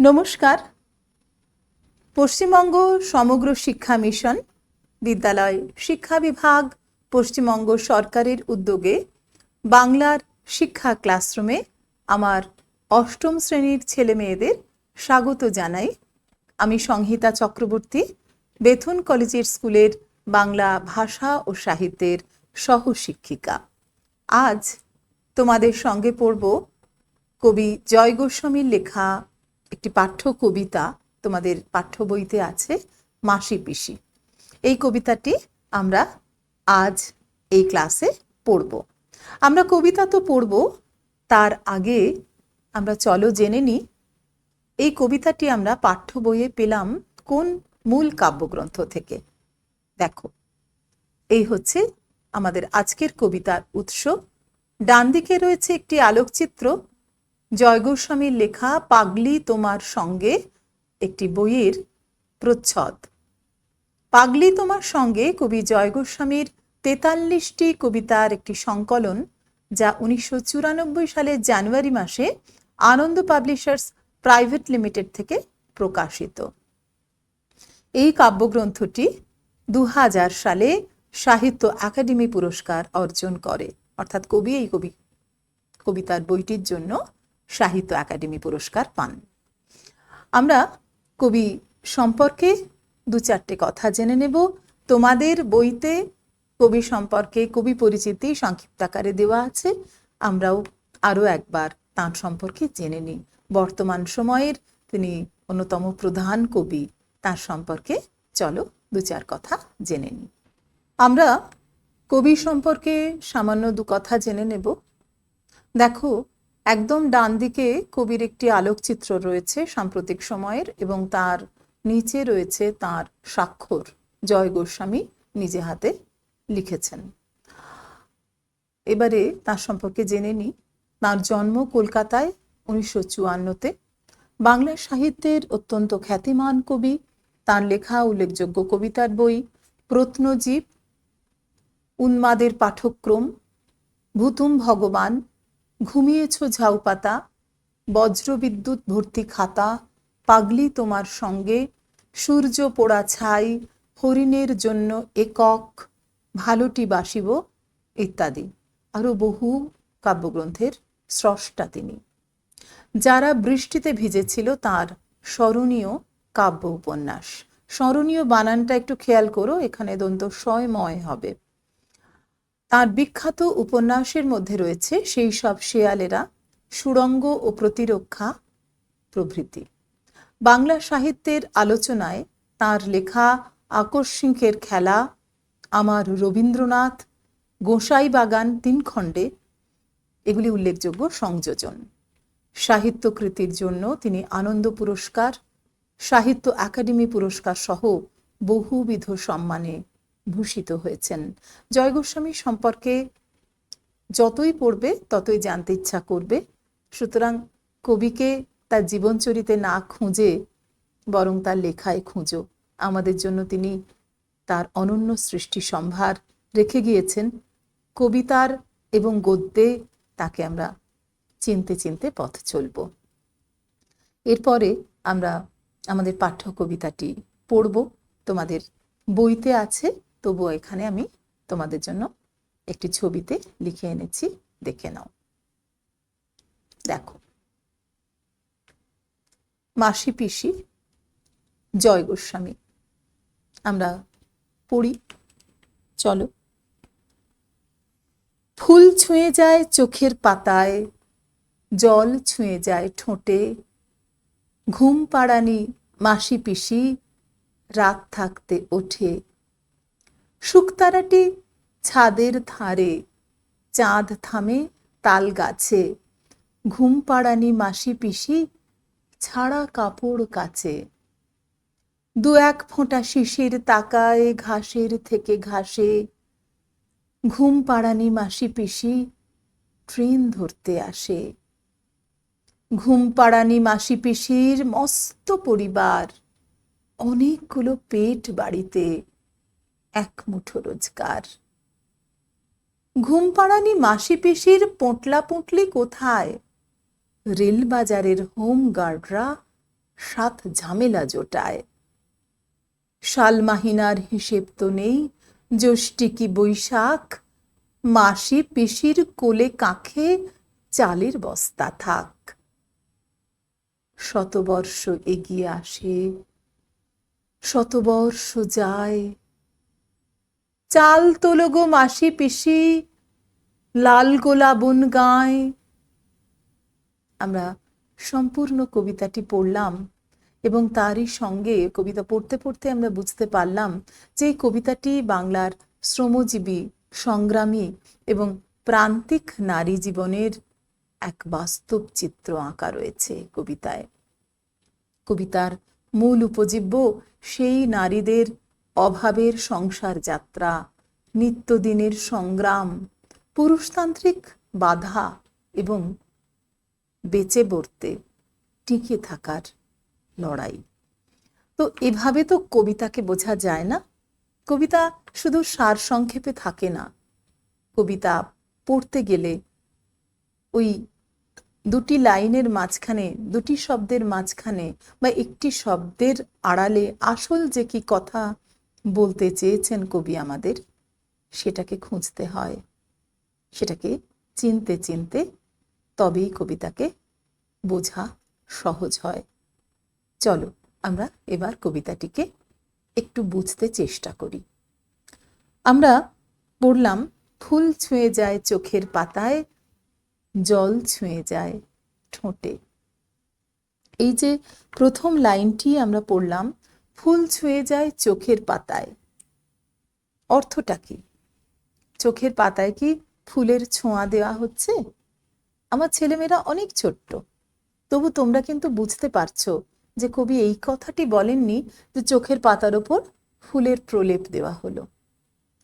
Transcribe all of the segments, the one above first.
নমস্কার। পশ্চিমবঙ্গ সমগ্র শিক্ষা মিশন বিদ্যালয় শিক্ষা বিভাগ পশ্চিমবঙ্গ সরকারের উদ্যোগে বাংলার শিক্ষা ক্লাসরুমে আমার অষ্টম শ্রেণীর ছেলে মেয়েদের স্বাগত জানাই। আমি সংহিতা চক্রবর্তী, বেথুন কলেজিয়েট স্কুলের বাংলা ভাষা ও সাহিত্যের সহশিক্ষিকা। আজ তোমাদের সঙ্গে পড়ব কবি জয় গোস্বামীর লেখা একটি পাঠ্য কবিতা। তোমাদের পাঠ্য বইতে আছে মাসি পিসি। এই কবিতাটি আমরা আজ এই ক্লাসে পড়ব। আমরা কবিতা তো পড়ব, তার আগে আমরা চলো জেনে নিই এই কবিতাটি আমরা পাঠ্য বইয়ে পেলাম কোন মূল কাব্যগ্রন্থ থেকে। দেখো, এই হচ্ছে আমাদের আজকের কবিতার উৎস। ডান দিকে রয়েছে একটি আলোকচিত্র, জয় গোস্বামীর লেখা পাগলি তোমার সঙ্গে একটি বইয়ের প্রচ্ছদ। পাগলি তোমার সঙ্গে কবি জয় গোস্বামীর ৪৩টি কবিতার একটি সংকলন, যা ১৯৯৪ সালের জানুয়ারি মাসে আনন্দ পাবলিশার্স প্রাইভেট লিমিটেড থেকে প্রকাশিত। এই কাব্যগ্রন্থটি ২০০০ সালে সাহিত্য একাডেমি পুরস্কার অর্জন করে, অর্থাৎ কবি এই কবিতার বইটির জন্য সাহিত্য একাডেমি পুরস্কার পান। আমরা কবি সম্পর্কে দু চারটে কথা জেনে নেব। তোমাদের বইতে কবি সম্পর্কে কবি পরিচিতি সংক্ষিপ্ত আকারে দেওয়া আছে, আমরাও আরও একবার তাঁর সম্পর্কে জেনে নিই। বর্তমান সময়ের তিনি অন্যতম প্রধান কবি, তার সম্পর্কে চলো দু চার কথা জেনে নিই। আমরা কবি সম্পর্কে সামান্য দু কথা জেনে নেব। দেখো, একদম ডান দিকে কবির একটি আলোকচিত্র রয়েছে সাম্প্রতিক সময়ের, এবং তার নিচে রয়েছে তার স্বাক্ষর। জয় গোস্বামী নিজে হাতে লিখেছেন। এবারে তার সম্পর্কে জেনে নিই। তার জন্ম কলকাতায় ১৯৫৪-তে। বাংলা সাহিত্যের অত্যন্ত খ্যাতিমান কবি। তার লেখা উল্লেখযোগ্য কবিতার বই প্রত্নজীব, উন্মাদের পাঠক্রম, ভুতুম ভগবান, ঘুমিয়েছ ঝাউপাতা, বজ্রবিদ্যুৎ ভর্তি খাতা, পাগলি তোমার সঙ্গে, সূর্য পোড়া ছাই, হরিণের জন্য একক, ভালোটি বাসিব ইত্যাদি। আরও বহু কাব্যগ্রন্থের স্রষ্টা তিনি। যারা বৃষ্টিতে ভিজেছিল তার স্মরণীয় কাব্য উপন্যাস। স্মরণীয় বানানটা একটু খেয়াল করো, এখানে দন্ত শয়ময় হবে। তার বিখ্যাত উপন্যাসের মধ্যে রয়েছে সেই সব শেয়ালেরা, সুড়ঙ্গ ও প্রতিরক্ষা প্রভৃতি। বাংলা সাহিত্যের আলোচনায় তার লেখা আকস্মিকের খেলা, আমার রবীন্দ্রনাথ, গোসাই বাগান ৩ খণ্ডে, এগুলি উল্লেখযোগ্য সংযোজন। সাহিত্যকৃতির জন্য তিনি আনন্দ পুরস্কার, সাহিত্য একাডেমি পুরস্কার সহ বহুবিধ সম্মানে ভূষিত হয়েছেন। জয় গোস্বামী সম্পর্কে যতই পড়বে ততই জানতে ইচ্ছা করবে। সুতরাং কবিকে তার জীবনচরিতে না খুঁজে বরং তার লেখায় খুঁজো। আমাদের জন্য তিনি তার অনন্য সৃষ্টি সম্ভার রেখে গিয়েছেন। কবিতার এবং গদ্যে তাকে আমরা চিনতে চিনতে পথ চলব। এরপরে আমরা আমাদের পাঠ্য কবিতাটি পড়ব। তোমাদের বইতে আছে, তবুও এখানে আমি তোমাদের জন্য একটি ছবিতে লিখে এনেছি, দেখে নাও। দেখো, মাসি পিসি, জয় গোস্বামী। আমরা পড়ি, চলো। ফুল ছুঁয়ে যায় চোখের পাতায়, জল ছুঁয়ে যায় ঠোঁটে, ঘুম পাড়ানি মাসি পিসি রাত থাকতে ওঠে। শুকতারাটি ছাদের ধারে, চাঁদ থামে তাল গাছে, ঘুম পাড়ানি মাসি পিসি ছাড়া কাপড় কাচে। দু এক ফোঁটা শিশির তাকায় ঘাসের থেকে ঘাসে, ঘুম পাড়ানি মাসি পিসি ট্রেন ধরতে আসে। ঘুম পাড়ানি মাসি পিসির মস্ত পরিবার, অনেকগুলো পেট বাড়িতে, এক মুঠো রোজগার। ঘুম পাড়ানি মাসি পিসির পোঁটলা পুঁটলি কোথায়? রেলবাজারের হোম গার্ডরা সাত ঝামেলা জোটায়। সাল মাহিনার হিসেব তো নেই, জ্যৈষ্ঠী কি বৈশাখ, মাসি পিসির কোলে কাঁখে চালের বস্তা থাক। শতবর্ষ এগিয়ে আসে, শতবর্ষ যায়, চাল তোলো গো মাসি পিসি, লাল গোলা বন গায়। আমরা সম্পূর্ণ কবিতাটি পড়লাম এবং তারই সঙ্গে কবিতা পড়তে পড়তে আমরা বুঝতে পারলাম যে এই কবিতাটি বাংলার শ্রমজীবী, সংগ্রামী এবং প্রান্তিক নারী জীবনের এক বাস্তব চিত্র আঁকা রয়েছে কবিতায়। কবিতার মূল উপজীব্য সেই নারীদের অভাবের সংসার যাত্রা, নিত্যদিনের সংগ্রাম, পুরুষতান্ত্রিক বাধা এবং বেঁচে বর্তে টিকে থাকার লড়াই। তো এভাবে তো কবিতাকে বোঝা যায় না। কবিতা শুধু সারসংক্ষেপে থাকে না। কবিতা পড়তে গেলে ওই দুটি লাইনের মাঝখানে, দুটি শব্দের মাঝখানে বা একটি শব্দের আড়ালে আসল যে কি কথা বলতে চেয়েছেন কবি আমাদের, সেটাকে খুঁজতে হয়, সেটাকে চিনতে চিনতে তবেই কবিতাকে বোঝা সহজ হয়। চলো আমরা এবার কবিতাটিকে একটু বুঝতে চেষ্টা করি। আমরা পড়লাম, ফুল ছুঁয়ে যায় চোখের পাতায়, জল ছুঁয়ে যায় ঠোঁটে। এই যে প্রথম লাইনটি আমরা পড়লাম, ফুল ছুঁয়ে যায় চোখের পাতায়, অর্থটা কি? চোখের পাতায় কি ফুলের ছোঁয়া দেওয়া হচ্ছে? আমার ছেলেমেয়েরা অনেক ছোট্ট, তবু তোমরা কিন্তু বুঝতে পারছো যে কবি এই কথাটি বলেননি যে চোখের পাতার ওপর ফুলের প্রলেপ দেওয়া হলো,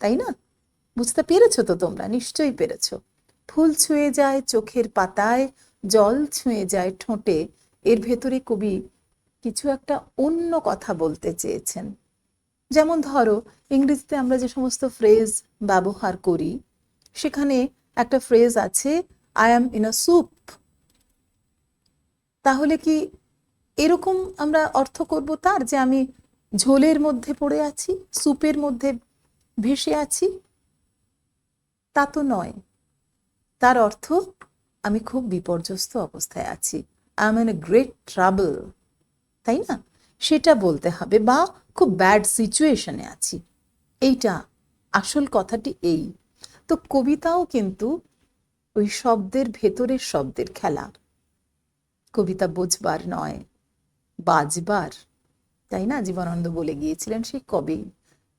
তাই না? বুঝতে পেরেছো তো তোমরা? নিশ্চয়ই পেরেছো। ফুল ছুঁয়ে যায় চোখের পাতায়, জল ছুঁয়ে যায় ঠোঁটে। এর ভেতরে কবি কিছু একটা অন্য কথা বলতে চেয়েছেন। যেমন ধরো, ইংরেজিতে আমরা যে সমস্ত ফ্রেজ ব্যবহার করি, সেখানে একটা ফ্রেজ আছে, I am in a soup. তাহলে কি এরকম আমরা অর্থ করব তার, যে আমি ঝোলের মধ্যে পড়ে আছি, স্যুপের মধ্যে ভেসে আছি? তা তো নয়। তার অর্থ আমি খুব বিপর্যস্ত অবস্থায় আছি, I am in a great trouble, তাই না? সেটা বলতে হবে, বা খুব ব্যাড সিচুয়েশনে আছি। এইটা আসল কথাটি এই। তো কবিতাও কিন্তু ওই শব্দের ভেতরের শব্দের খেলা। কবিতা বোঝবার নয়, বাজবার, তাই না? জীবনানন্দ বলে গিয়েছিলেন সেই কবেই।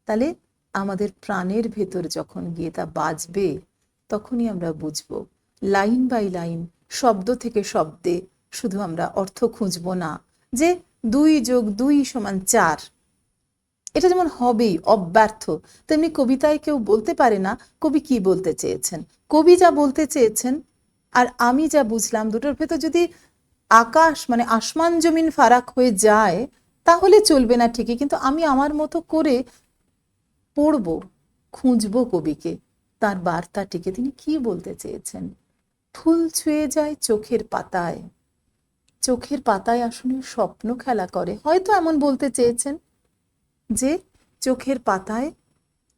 তাহলে আমাদের প্রাণের ভেতর যখন গিয়ে তা বাজবে, তখনই আমরা বুঝবো। লাইন বাই লাইন, শব্দ থেকে শব্দে শুধু আমরা অর্থ খুঁজবো না যে 2 + 2 = 4, এটা যেমন হবেই অব্যর্থ, তেমনি কবিতায় কেউ বলতে পারে না কবি কি বলতে চেয়েছেন। কবি যা বলতে চেয়েছেন আর আমি যা বুঝলাম, দুটোর ভেতর যদি আকাশ মানে আসমান জমিন ফারাক হয়ে যায় তাহলে চলবে না ঠিকই, কিন্তু আমি আমার মতো করে পড়বো, খুঁজবো কবিকে, তার বার্তাটিকে, তিনি কি বলতে চেয়েছেন। ফুল ছুঁয়ে যায় চোখের পাতায়। চোখের পাতায় আসলে স্বপ্ন খেলা করে, হয়তো এমন বলতে চেয়েছেন যে চোখের পাতায়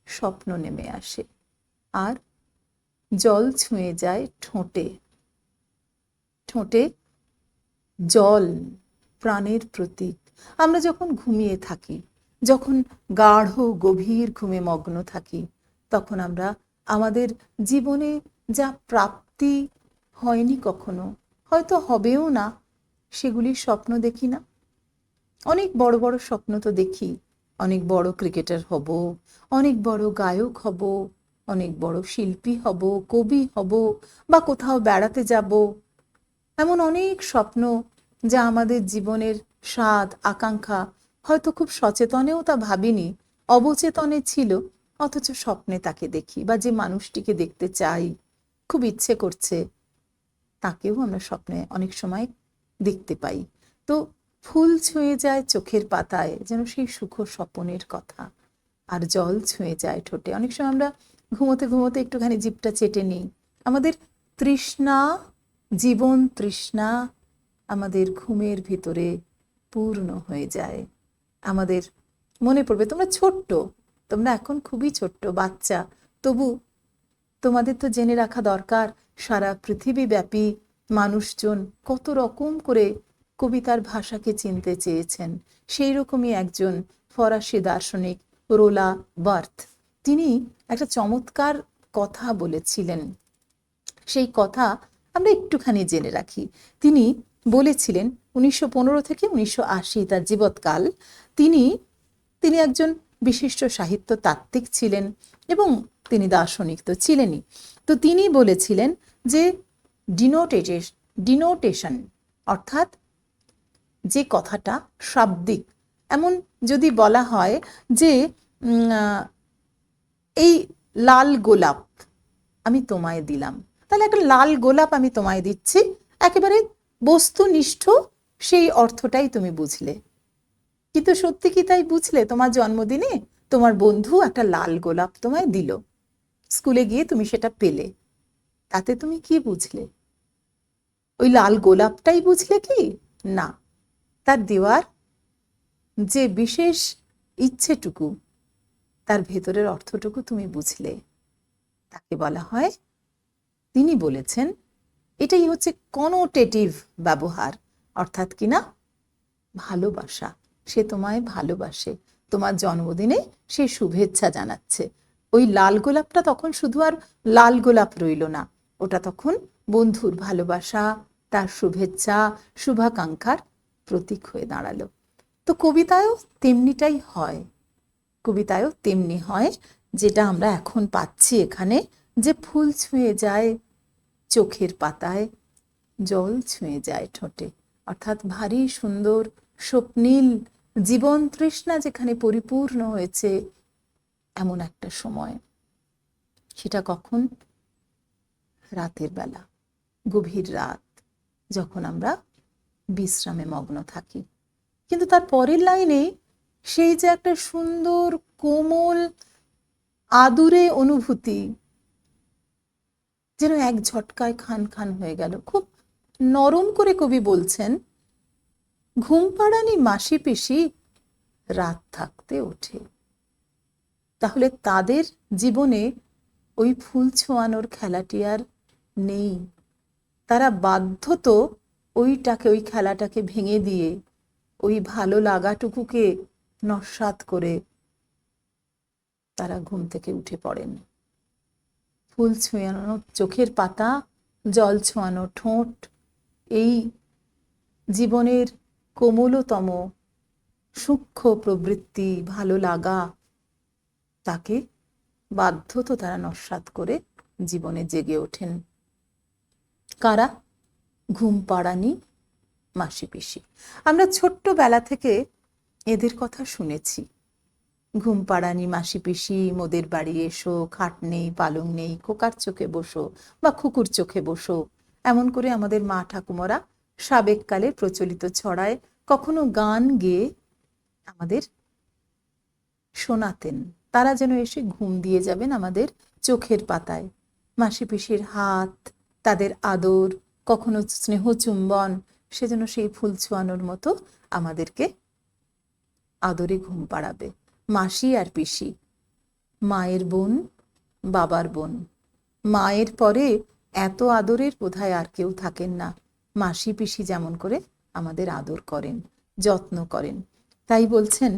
স্বপ্ন নেমে আসে। আর জল ছুঁয়ে যায় ঠোঁটে। ঠোঁটে জল প্রাণের প্রতীক। আমরা যখন ঘুমিয়ে থাকি, যখন গাঢ় গভীর ঘুমে মগ্ন থাকি, তখন আমরা আমাদের জীবনে যা প্রাপ্তি হয়নি কখনো, হয়তো হবেও না, সেগুলির স্বপ্ন দেখি না? অনেক বড় বড় স্বপ্ন তো দেখি, অনেক বড় ক্রিকেটার হব, অনেক বড় গায়ক হব, অনেক বড় শিল্পী হব, কবি হব, বা কোথাও বেড়াতে যাব। এমন অনেক স্বপ্ন যা আমাদের জীবনের স্বাদ আকাঙ্ক্ষা, হয়তো খুব সচেতনেও তা ভাবিনি, অবচেতনে ছিল, অথচ স্বপ্নে তাকে দেখি, বা যে মানুষটিকে দেখতে চাই, খুব ইচ্ছে করছে, তাকেও আমরা স্বপ্নে অনেক সময় দেখতে পাই। তো ফুল ছুঁয়ে যায় চোখের পাতায়, যেন সেই সুখ স্বপনের কথা। আর জল ছুঁয়ে যায় ঠোঁটে। অনেক সময় আমরা ঘুমোতে ঘুমোতে একটুখানি জিভটা চেটে নিই। আমাদের তৃষ্ণা, জীবন তৃষ্ণা আমাদের ঘুমের ভিতরে পূর্ণ হয়ে যায়। আমাদের মনে পড়বে, তোমরা ছোট্ট, তোমরা এখন খুবই ছোট্ট বাচ্চা, তবু তোমাদের তো জেনে রাখা দরকার সারা পৃথিবীব্যাপী মানুষজন কত রকম করে কবিতার ভাষাকে চিনতে চেয়েছেন। সেই রকমই একজন ফরাসি দার্শনিক রোলা বার্থ, তিনি একটা চমৎকার কথা বলেছিলেন। সেই কথা আমরা একটুখানি জেনে রাখি। তিনি বলেছিলেন 1915 থেকে 1980 তার জীবৎকাল, তিনি একজন বিশিষ্ট সাহিত্য তাত্ত্বিক ছিলেন এবং তিনি দার্শনিক তো ছিলেনই। তো তিনি বলেছিলেন যে ডিনোটেশন অর্থাৎ যে কথাটা শাব্দিক, এমন যদি বলা হয় যে এই লাল গোলাপ আমি তোমায় দিলাম, তাহলে একটা লাল গোলাপ আমি তোমায় দিচ্ছি, একেবারে বস্তুনিষ্ঠ সেই অর্থটাই তুমি বুঝলে। কিন্তু সত্যি কি তাই বুঝলে? তোমার জন্মদিনে তোমার বন্ধু একটা লাল গোলাপ তোমায় দিল, স্কুলে গিয়ে তুমি সেটা পেলে, তাতে তুমি কি বুঝলে? ওই লাল গোলাপটাই বুঝলে কি? না, তার দেওয়ার যে বিশেষ ইচ্ছেটুকু, তার ভেতরের অর্থটুকু তুমি বুঝলে, তাকে বলা হয়, তিনি বলেছেন এটাই হচ্ছে কনোটেটিভ ব্যবহার, অর্থাৎ কিনা ভালোবাসা। সে তোমায় ভালোবাসে, তোমার জন্মদিনে সে শুভেচ্ছা জানাচ্ছে। ওই লাল গোলাপটা তখন শুধু আর লাল গোলাপ রইল না, ওটা তখন বন্ধুর ভালোবাসা, তার শুভেচ্ছা, শুভাকাঙ্ক্ষার প্রতীক হয়ে দাঁড়ালো। তো কবিতায়ও তেমনিটাই হয়, কবিতায়ও তেমনি হয়, যেটা আমরা এখন পাচ্ছি এখানে, যে ফুল ছুঁয়ে যায় চোখের পাতায়, জল ছুঁয়ে যায় ঠোঁটে, অর্থাৎ ভারী সুন্দর স্বপ্নীল জীবন তৃষ্ণা যেখানে পরিপূর্ণ হয়েছে এমন একটা সময়। সেটা কখন? রাতের বেলা, গভীর রাত, যখন আমরা বিশ্রামে মগ্ন থাকি। কিন্তু তার পরের লাইনে সেই যে একটা সুন্দর কোমল আদুরে অনুভূতি, যেন এক ঝটকায় খান খান হয়ে গেল। খুব নরম করে কবি বলছেন, ঘুম পাড়ানি মাসি পিসি রাত থাকতে ওঠে। তাহলে তাদের জীবনে ওই ফুল ছোঁয়ানোর খেলাটি আর নেই, তারা বাধ্যত ওইটাকে, ওই খেলাটাকে ভেঙে দিয়ে ওই ভালো লাগাটুকুকে নস্যাৎ করে তারা ঘুম থেকে উঠে পড়েন। ফুল ছোঁয়ানো চোখের পাতা, জল ছোঁয়ানো ঠোঁট, এই জীবনের কোমলতম সূক্ষ্ম প্রবৃত্তি ভালো লাগা, তাকে বাধ্যত তারা নস্যাৎ করে জীবনে জেগে ওঠেন। কারা? ঘুম পাড়ানি মাসি পিসি। আমরা ছোট্টবেলা থেকে এদের কথা শুনেছি, ঘুম পাড়ানি মাসি পিসি মোদের বাড়ি এসো, খাট নেই পালং নেই, খোকার চোখে বসো বা খুকুর চোখে বসো, এমন করে আমাদের মা ঠাকুমারা সাবেককালে প্রচলিত ছড়ায় কখনো গান গেয়ে আমাদের শোনাতেন। তারা যেন এসে ঘুম দিয়ে যাবেন আমাদের চোখের পাতায়। মাসি পিসির হাত, তাদের আদর, কখনো স্নেহ চুম্বন, সে যেন সেই ফুল ছোঁয়ানোর মতো আমাদেরকে আদরে ঘুম পাড়াবে। মাসি আর পিসি, মায়ের বোন, বাবার বোন। মায়ের পরে এত আদরের বোধহয় আর কেউ থাকেন না। মাসি পিসি যেমন করে আমাদের আদর করেন, যত্ন করেন। তাই বলছেন,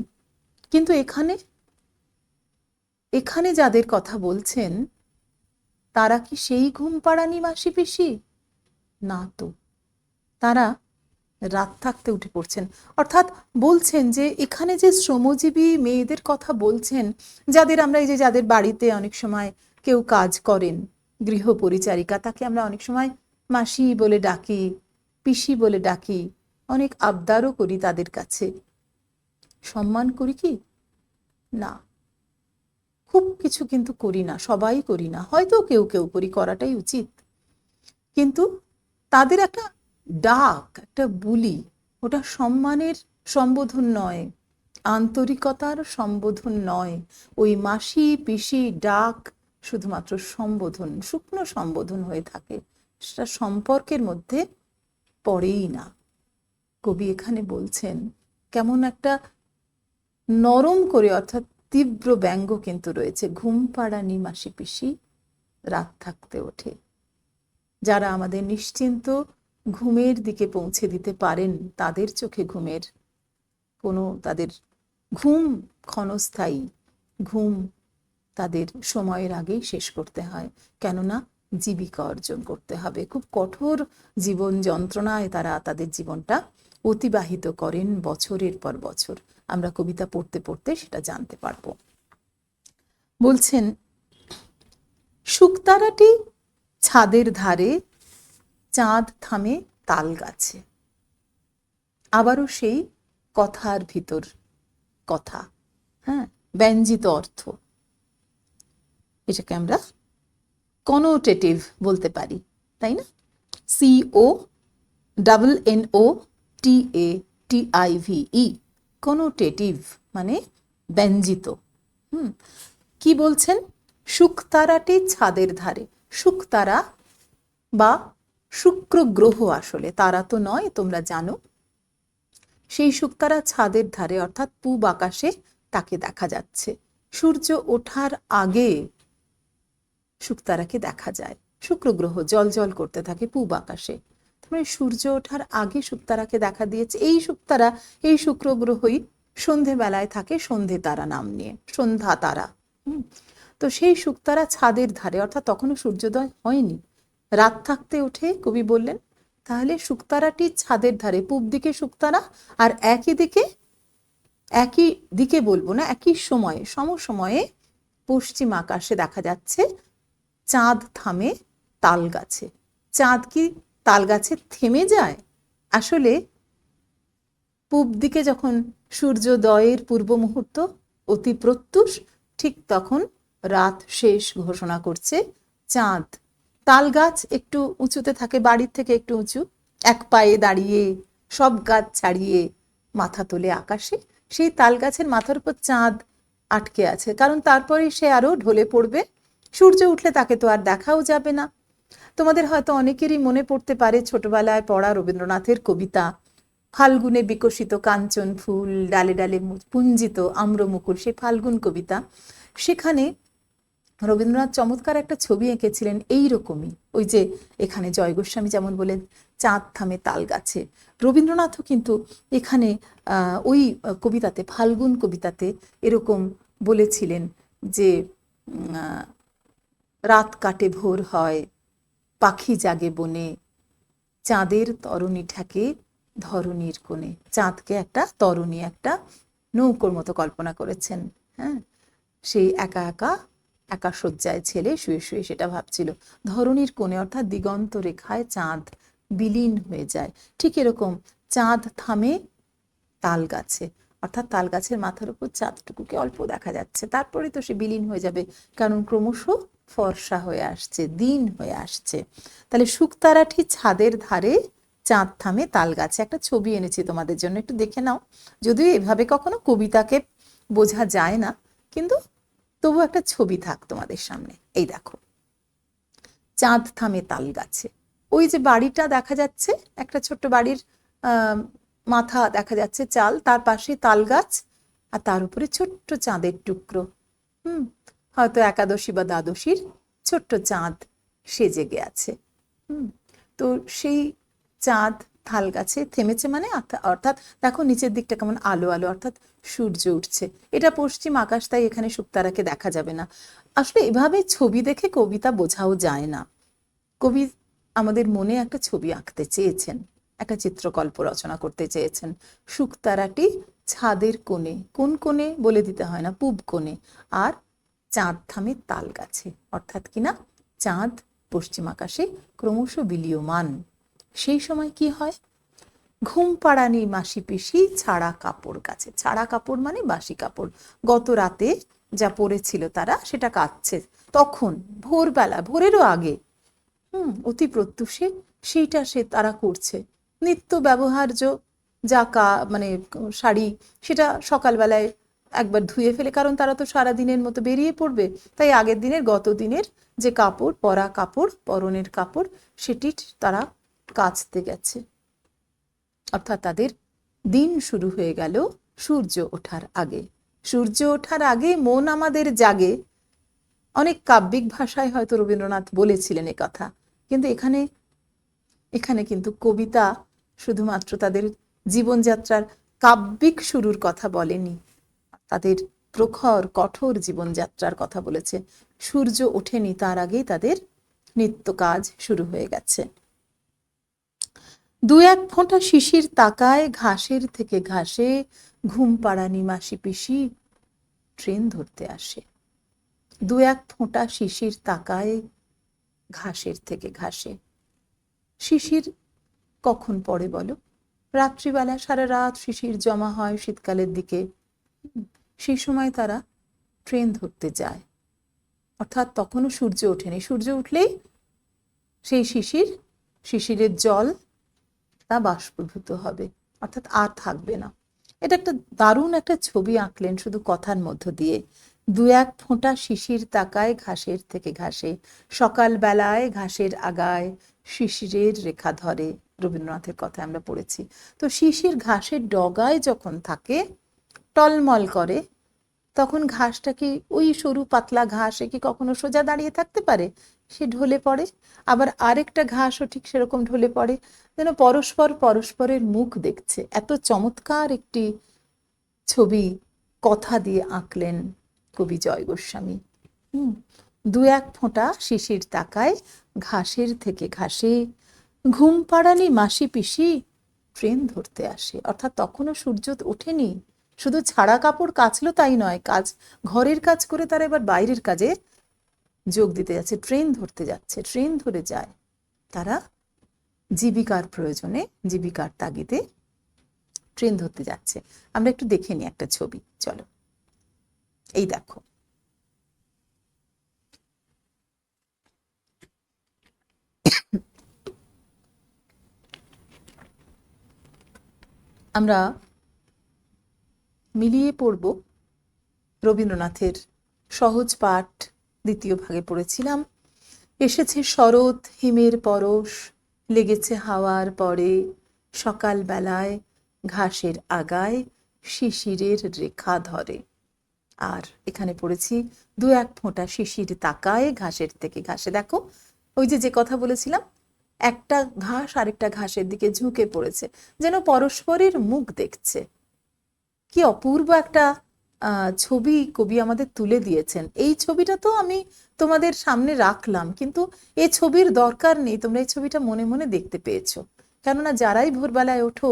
কিন্তু এখানে যাদের কথা বলছেন তারা কি সেই ঘুম পাড়ানি মাসি পিসি? না তো, তারা রাত থাকতে উঠে পড়ছেন। অর্থাৎ বলছেন যে এখানে যে শ্রমজীবী মেয়েদের কথা বলছেন, যাদের আমরা এই যে যাদের বাড়িতে অনেক সময় কেউ কাজ করেন, গৃহ পরিচারিকা, তাকে আমরা অনেক সময় মাসি বলে ডাকি, পিসি বলে ডাকি, অনেক আবদারও করি তাদের কাছে। সম্মান করি কি? না, খুব কিছু কিন্তু করি না, সবাই করি না, হয়তো কেউ কেউ করি, করাটাই উচিত। কিন্তু তাদের একটা ডাক, একটা বুলি, ওটা সম্মানের সম্বোধন নয়, আন্তরিকতার সম্বোধন নয়। ওই মাসি পিসি ডাক শুধুমাত্র সম্বোধন, শুকনো সম্বোধন হয়ে থাকে, সেটা সম্পর্কের মধ্যে পড়েই না। কবি এখানে বলছেন কেমন একটা নরম করে, অর্থাৎ তীব্র ব্যঙ্গ কিন্তু রয়েছে। ঘুম পাড়ানি মাসি পিসি রাত থাকতে ওঠে। যারা আমাদের নিশ্চিন্ত ঘুমের দিকে পৌঁছে দিতে পারেন, তাদের চোখে ঘুমের তাদের ঘুম ক্ষণস্থায়ী, ঘুম তাদের সময়ের আগেই শেষ করতে হয়, কেননা জীবিকা অর্জন করতে হবে। খুব কঠোর জীবন যন্ত্রণায় তারা তাদের জীবনটা অতিবাহিত করেন বছরের পর বছর। আমরা কবিতা পড়তে পড়তে সেটা জানতে পারবো। বলছেন, শুকতারাটি ছাদের ধারে, চাঁদ থামে তাল গাছে। আবারও সেই কথার ভিতর কথা, হ্যাঁ, ব্যঞ্জিত অর্থ। এটাকে আমরা কনোটেটিভ বলতে পারি, তাই না? CONNOTATIVE, কনোটেটিভ মানে ব্যঞ্জিত। কি বলছেন? শুকতারাটি ছাদের ধারে। শুকতারা বা শুক্র গ্রহ, আসলে তারা তো নয়, তোমরা জানো। সেই শুকতারা ছাদের ধারে, অর্থাৎ পূব আকাশে তাকে দেখা যাচ্ছে। সূর্য ওঠার আগে শুকতারাকে দেখা যায়। শুক্র গ্রহ জল জল করতে থাকে পূব আকাশে, মানে সূর্য ওঠার আগে শুকতারাকে দেখা দিয়েছে। এই শুকতারা, এই শুক্র গ্রহই সন্ধেবেলায় থাকে সন্ধে তারা নাম নিয়ে, সন্ধ্যা তারা। তো সেই শুকতারা ছাদের ধারে, অর্থাৎ তখনও সূর্যোদয় হয়নি, রাত থাকতে ওঠে। কবি বললেন তাহলে শুকতারাটি ছাদের ধারে, পূব দিকে শুকতারা, আর একই দিকে বলবো না, একই সময়ে, সমসময়ে পশ্চিম আকাশে দেখা যাচ্ছে চাঁদ থামে তাল গাছে। চাঁদ কি তাল গাছে থেমে যায়? আসলে পূব দিকে যখন সূর্যোদয়ের পূর্ব মুহূর্ত অতি প্রত্যুষ, ঠিক তখন রাত শেষ ঘোষণা করছে চাঁদ। তাল গাছ একটু উঁচুতে থাকে, বাড়ির থেকে একটু উঁচু, এক পায়ে দাঁড়িয়ে, সব গাছ ছাড়িয়ে মাথা তোলে আকাশে। সেই তাল গাছের মাথার উপর চাঁদ আটকে আছে, কারণ তারপরে সে আরো ঢলে পড়বে। সূর্য উঠলে তাকে তো আর দেখাও যাবে না। তোমাদের হয়তো অনেকেরই মনে পড়তে পারে ছোটবেলায় পড়া রবীন্দ্রনাথের কবিতা ফাল্গুনে বিকশিত কাঞ্চন ফুল, ডালে ডালে পুঞ্জিত আম্রমুকুল, সেই ফাল্গুন কবিতা। সেখানে রবীন্দ্রনাথ চমৎকার একটা ছবি এঁকেছিলেন এইরকমই। ওই যে এখানে জয় গোস্বামী যেমন বলেন চাঁদ থামে তাল গাছে, রবীন্দ্রনাথও কিন্তু এখানে ওই কবিতাতে, ফাল্গুন কবিতাতে এরকম বলেছিলেন যে রাত কাটে ভোর হয়, পাখি জাগে বনে, চাঁদের তরণী ঠেকে ধরণীর কোণে। চাঁদকে একটা তরণী, একটা নৌকোর মতো কল্পনা করেছেন। হ্যাঁ, সেই একা একা একা শয্যায় ছেলে শুয়ে শুয়ে সেটা ভাবছিল। ধরণীর কোণে, অর্থাৎ দিগন্ত রেখায় চাঁদ বিলীন হয়ে যায়। ঠিক এরকম চাঁদ থামে তাল গাছে, অর্থাৎ তাল গাছের মাথার উপর চাঁদটুকুকে অল্প দেখা যাচ্ছে, তারপরে তো সে বিলীন হয়ে যাবে, কারণ ক্রমশ ফর্সা হয়ে আসছে, দিন হয়ে আসছে। তাহলে শুকতারাটি ছাদের ধারে, চাঁদ থামে তাল গাছে। একটা ছবি এনেছি তোমাদের জন্য, একটু দেখে নাও। যদিও এভাবে কখনো কবিতাকে বোঝা যায় না, কিন্তু তবু একটা ছবি থাক তোমাদের সামনে। এই দেখো, চাঁদ থামে তাল গাছে। ওই যে বাড়িটা দেখা যাচ্ছে, একটা ছোট্ট বাড়ির মাথা দেখা যাচ্ছে, চাল, তার পাশে তাল গাছ, আর তার উপরে ছোট্ট চাঁদের টুকরো। হয়তো একাদশী বা দ্বাদশীর ছোট্ট চাঁদ সে জেগে আছে। তো সেই চাঁদ তাল গাছে থেমেছে, মানে অর্থাৎ দেখো নিচের দিকটা কেমন আলো আলো, অর্থাৎ সূর্য উঠছে। এটা পশ্চিম আকাশ, তাই এখানে শুকতারাকে দেখা যাবে না। আসলে এভাবে ছবি দেখে কবিতা বোঝাও যায় না। কবি আমাদের মনে একটা ছবি আঁকতে চেয়েছেন, একটা চিত্রকল্প রচনা করতে চেয়েছেন। শুকতারাটি ছাদের কোণে, কোন কোণে বলে দিতে হয় না, পূব কোণে, আর চাঁদ থামে তাল গাছে, অর্থাৎ কিনা চাঁদ পশ্চিম আকাশে ক্রমশ বিলীয়মান। সেই সময় কি হয়? ঘুম পাড়ানি মাসি পিসি ছাড়া কাপড় কাছে। ছাড়া কাপড় মানে বাসি কাপড়, গত রাতে যা পরেছিল তারা, সেটা কাচ্ছে। তখন ভোরবেলা, ভোরেরও আগে, অতি প্রত্যুষে সেইটা তারা করছে। নিত্য ব্যবহার্য যা মানে শাড়ি, সেটা সকালবেলায় একবার ধুয়ে ফেলে, কারণ তারা তো সারাদিনের মতো বেরিয়ে পড়বে, তাই আগের দিনের, গত দিনের যে কাপড়, পরা কাপড়, পরনের কাপড়, সেটি তারা কাচতে গেছে। অর্থাৎ তাদের দিন শুরু হয়ে গেল সূর্য ওঠার আগে। সূর্য ওঠার আগে মন আমাদের জাগে, অনেক কাব্যিক ভাষায় হয়তো রবীন্দ্রনাথ বলেছিলেন এ কথা, কিন্তু এখানে এখানে কিন্তু কবিতা শুধুমাত্র তাদের জীবনযাত্রার কাব্যিক শুরুর কথা বলেনি, তাদের প্রখর কঠোর জীবনযাত্রার কথা বলেছে। সূর্য ওঠেনি তার আগেই তাদের নিত্য কাজ শুরু হয়ে গেছে। দু এক ফোঁটা শিশির তাকায় ঘাসের থেকে ঘাসে, ঘুম পাড়ানি মাসি পিসি ট্রেন ধরতে আসে। দু এক ফোঁটা শিশির তাকায় ঘাসের থেকে ঘাসে। শিশির কখন পড়ে বলো? রাত্রিবেলা সারা রাত শিশির জমা হয় শীতকালের দিকে, সেই সময় তারা ট্রেন ধরতে যায়। অর্থাৎ তখনও সূর্য ওঠেনি, সূর্য উঠলেই সেই শিশিরের জল তা বাষ্পীভূত হবে, অর্থাৎ আর থাকবে না। এটা একটা দারুণ একটা ছবি আঁকলেন শুধু কথার মধ্য দিয়ে। দু এক ফোঁটা শিশির তাকায় ঘাসের থেকে ঘাসে, সকাল বেলায় ঘাসের আগায় শিশিরের রেখা ধরে, রবীন্দ্রনাথের কথা আমরা পড়েছি। তো শিশির ঘাসের ডগায় যখন থাকে, টলমল করে, তখন ঘাসটা কি, ওই সরু পাতলা ঘাস কি কখনো সোজা দাঁড়িয়ে থাকতে পারে? সে ঢলে পড়ে। আবার আরেকটা ঘাসও ঠিক সেরকম ঢলে পড়ে, যেন পরস্পর পরস্পরের মুখ দেখছে। এত চমৎকার একটি ছবি কথা দিয়ে আঁকলেন কবি জয় গোস্বামী। দু এক ফোঁটা শিশির তাকায় ঘাসের থেকে ঘাসে, ঘুম পাড়ানি মাসি পিসি ট্রেন ধরতে আসে। অর্থাৎ তখনও সূর্য ওঠেনি, শুধু ছাড়া কাপড় কাচলো তাই নয়, কাজ, ঘরের কাজ করে তারা এবার বাইরের কাজে যোগ দিতে যাচ্ছে, ট্রেন ধরতে যাচ্ছে, ট্রেন ধরে যায়। তারা জীবিকার প্রয়োজনে, জীবিকার তাগিদে ট্রেন ধরতে যাচ্ছে। আমরা একটু দেখে নিই একটা ছবি, চলো। এই দেখো, আমরা মিলিয়ে পড়ব রবীন্দ্রনাথের সহজ পাঠ দ্বিতীয় ভাগে পড়েছিলাম। এসেছে শরৎ হিমের পরশ, লেগেছে হাওয়ার পরে, সকাল বেলায় ঘাসের আগায় শিশিরের রেখা ধরে। আর এখানে পড়েছি দু এক ফোঁটা শিশির তাকায় ঘাসের থেকে ঘাসে। দেখো, ওই যে কথা বলেছিলাম, একটা ঘাস আরেকটা ঘাসের দিকে ঝুঁকে পড়েছে, যেন পরস্পরের মুখ দেখছে। কি অপূর্ব একটা ছবি কবি আমাদের তুলে দিয়েছেন। এই ছবিটা তো আমি তোমাদের সামনে রাখলাম, কিন্তু এই ছবির দরকার নেই, তোমরা এই ছবিটা মনে মনে দেখতে পেয়েছো। কেননা যারাই ভোরবেলায় ওঠো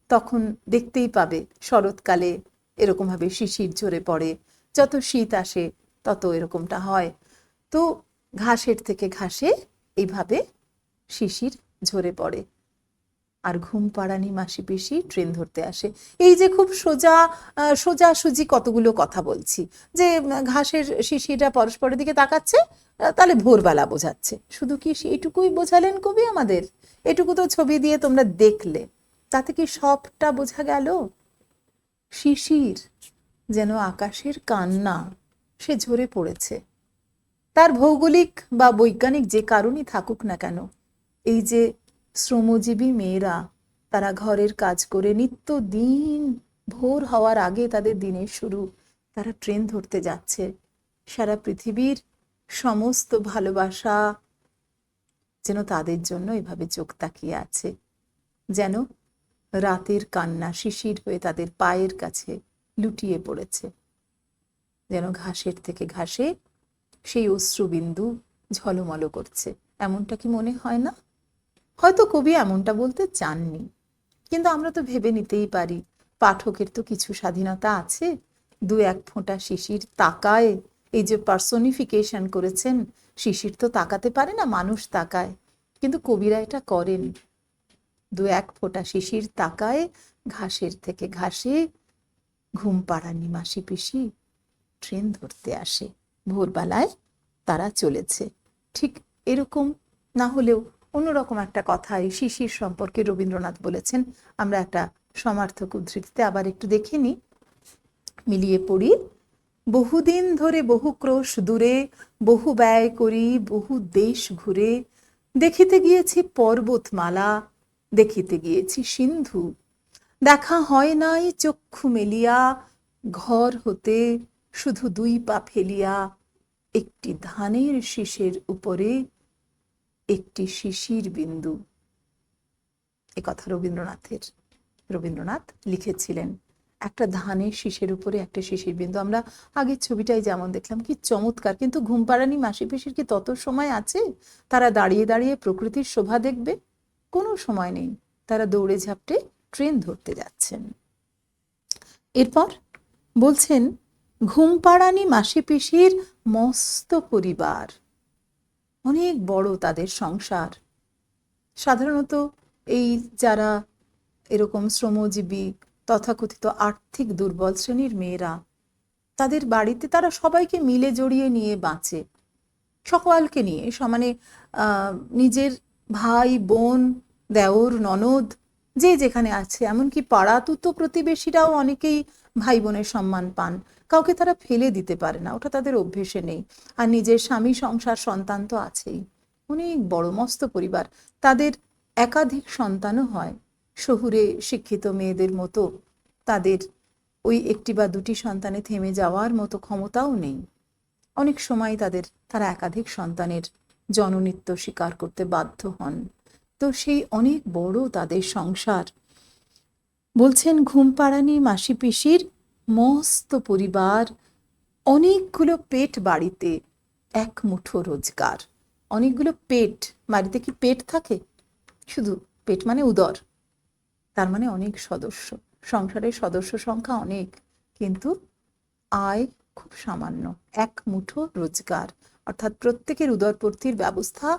তখন দেখতেই পাবে শরৎকালে এরকমভাবে শিশির ঝরে পড়ে, যত শীত আসে তত এরকমটা হয়। তো ঘাসের থেকে ঘাসে এইভাবে শিশির ঝরে পড়ে, আর ঘুম পাড়ানি মাসি পিসি ট্রেন ধরতে আসে। এই যে খুব সোজাসুজি কতগুলো কথা বলছি, যে ঘাসের শিশিরটা পরস্পরের দিকে তাকাচ্ছে, তাহলে ভোরবেলা বোঝাচ্ছে। শুধু কি এটুকুই বোঝালেন কবি আমাদের? এটুকু তো ছবি দিয়ে তোমরা দেখলে, তাতে কি সবটা বোঝা গেল? শিশির যেন আকাশের কান্না, সে ঝরে পড়েছে। তার ভৌগোলিক বা বৈজ্ঞানিক যে কারণই থাকুক না কেন, এই যে শ্রমজীবী মেয়েরা, তারা ঘরের কাজ করে নিত্য দিন ভোর হওয়ার আগে তাদের দিনের শুরু, তারা ট্রেন ধরতে যাচ্ছে। সারা পৃথিবীর সমস্ত ভালোবাসা যেন তাদের জন্য এভাবে চোখ তাকিয়ে আছে, যেন রাতের কান্না শিশির হয়ে তাদের পায়ের কাছে লুটিয়ে পড়েছে, যেন ঘাসের থেকে ঘাসে সেই অশ্রুবিন্দু ঝলমল করছে। এমনটা কি মনে হয় না? হয়তো কবি এমনটা বলতে চাননি, কিন্তু আমরা তো ভেবে নিতেই পারি পাঠকের তো কিছু স্বাধীনতা আছে। দু এক ফোঁটা শিশির তাকায়, এই যে পার্সোনিফিকেশন করেছেন, শিশির তো তাকাতে পারে না, মানুষ তাকায়, কিন্তু কবিরা এটা করেন। দু এক ফোঁটা শিশির তাকায় ঘাসের থেকে ঘাসে, ঘুম পাড়ানি মাসি পিসি ট্রেন ধরতে আসে। ভোরবেলায় তারা চলেছে। ঠিক এরকম না হলেও অন্যরকম একটা কথা এই শিশির সম্পর্কে রবীন্দ্রনাথ বলেছেন। আমরা একটা সমার্থক উদ্ধৃতিতে আবার একটু দেখে নিই, মিলিয়ে পড়ি। বহুদিন ধরে বহু ক্রোশ দূরে, বহু ব্যয় করি বহু দেশ ঘুরে, দেখিতে গিয়েছি পর্বতমালা, দেখিতে গিয়েছি সিন্ধু, দেখা হয় নাই চক্ষু মেলিয়া, ঘর হতে শুধু 2 পা ফেলিয়া, একটি ধানের শীষের উপরে একটি শিশির বিন্দু। এ কথা রবীন্দ্রনাথ লিখেছিলেন। একটা ধানের শীষের উপরে একটা শিশির বিন্দু। আমরা আগের ছবিটাই যেমন দেখলাম, কি চমৎকার। কিন্তু ঘুমপাড়ানি মাসি পিসির কি তত সময় আছে তারা দাঁড়িয়ে দাঁড়িয়ে প্রকৃতির শোভা দেখবে? কোনো সময় নেই, তারা দৌড়ে ঝাপটে ট্রেন ধরতে যাচ্ছেন। এরপর বলছেন, ঘুমপাড়ানি মাসি পিসির মস্ত পরিবার, অনেক বড় তাদের সংসার। সাধারণত এই যারা এরকম শ্রমজীবী তথাকথিত আর্থিক দুর্বল শ্রেণীর মেয়েরা, তাদের বাড়িতে তারা সবাইকে মিলে জড়িয়ে নিয়ে বাঁচে, সকলকে নিয়ে সমানে। নিজের ভাই বোন, দেওর ননদ যে যেখানে আছে, এমনকি পাড়া তুতো প্রতিবেশীরাও অনেকেই ভাই বোনের সম্মান পান। কাউকে তারা ফেলে দিতে পারে না, ওটা তাদের অভ্যেসে নেই। আর নিজের স্বামী, সংসার, সন্তান তো আছেই। অনেক বড় মস্ত পরিবার। তাদের একাধিক সন্তানও হয়। শহুরে শিক্ষিত মেয়েদের মতো তাদের ওই একটি বা দুটি সন্তানে থেমে যাওয়ার মতো ক্ষমতাও নেই। অনেক সময় তারা একাধিক সন্তানের জননিত্য স্বীকার করতে বাধ্য হন। তো সেই অনেক বড় তাদের সংসার। বলছেন, ঘুমপাড়ানি মাসি পিসির মস্ত পরিবার, অনেকগুলো পেট বাড়িতে, এক মুঠো রোজগার। অনেকগুলো পেট বাড়িতে। কি পেট থাকে? শুধু পেট মানে উদর, তার মানে অনেক সদস্য। সংসারের সদস্য সংখ্যা অনেক, কিন্তু আয় খুব সামান্য। এক মুঠো রোজগার, অর্থাৎ প্রত্যেকের উদরপূর্তির ব্যবস্থা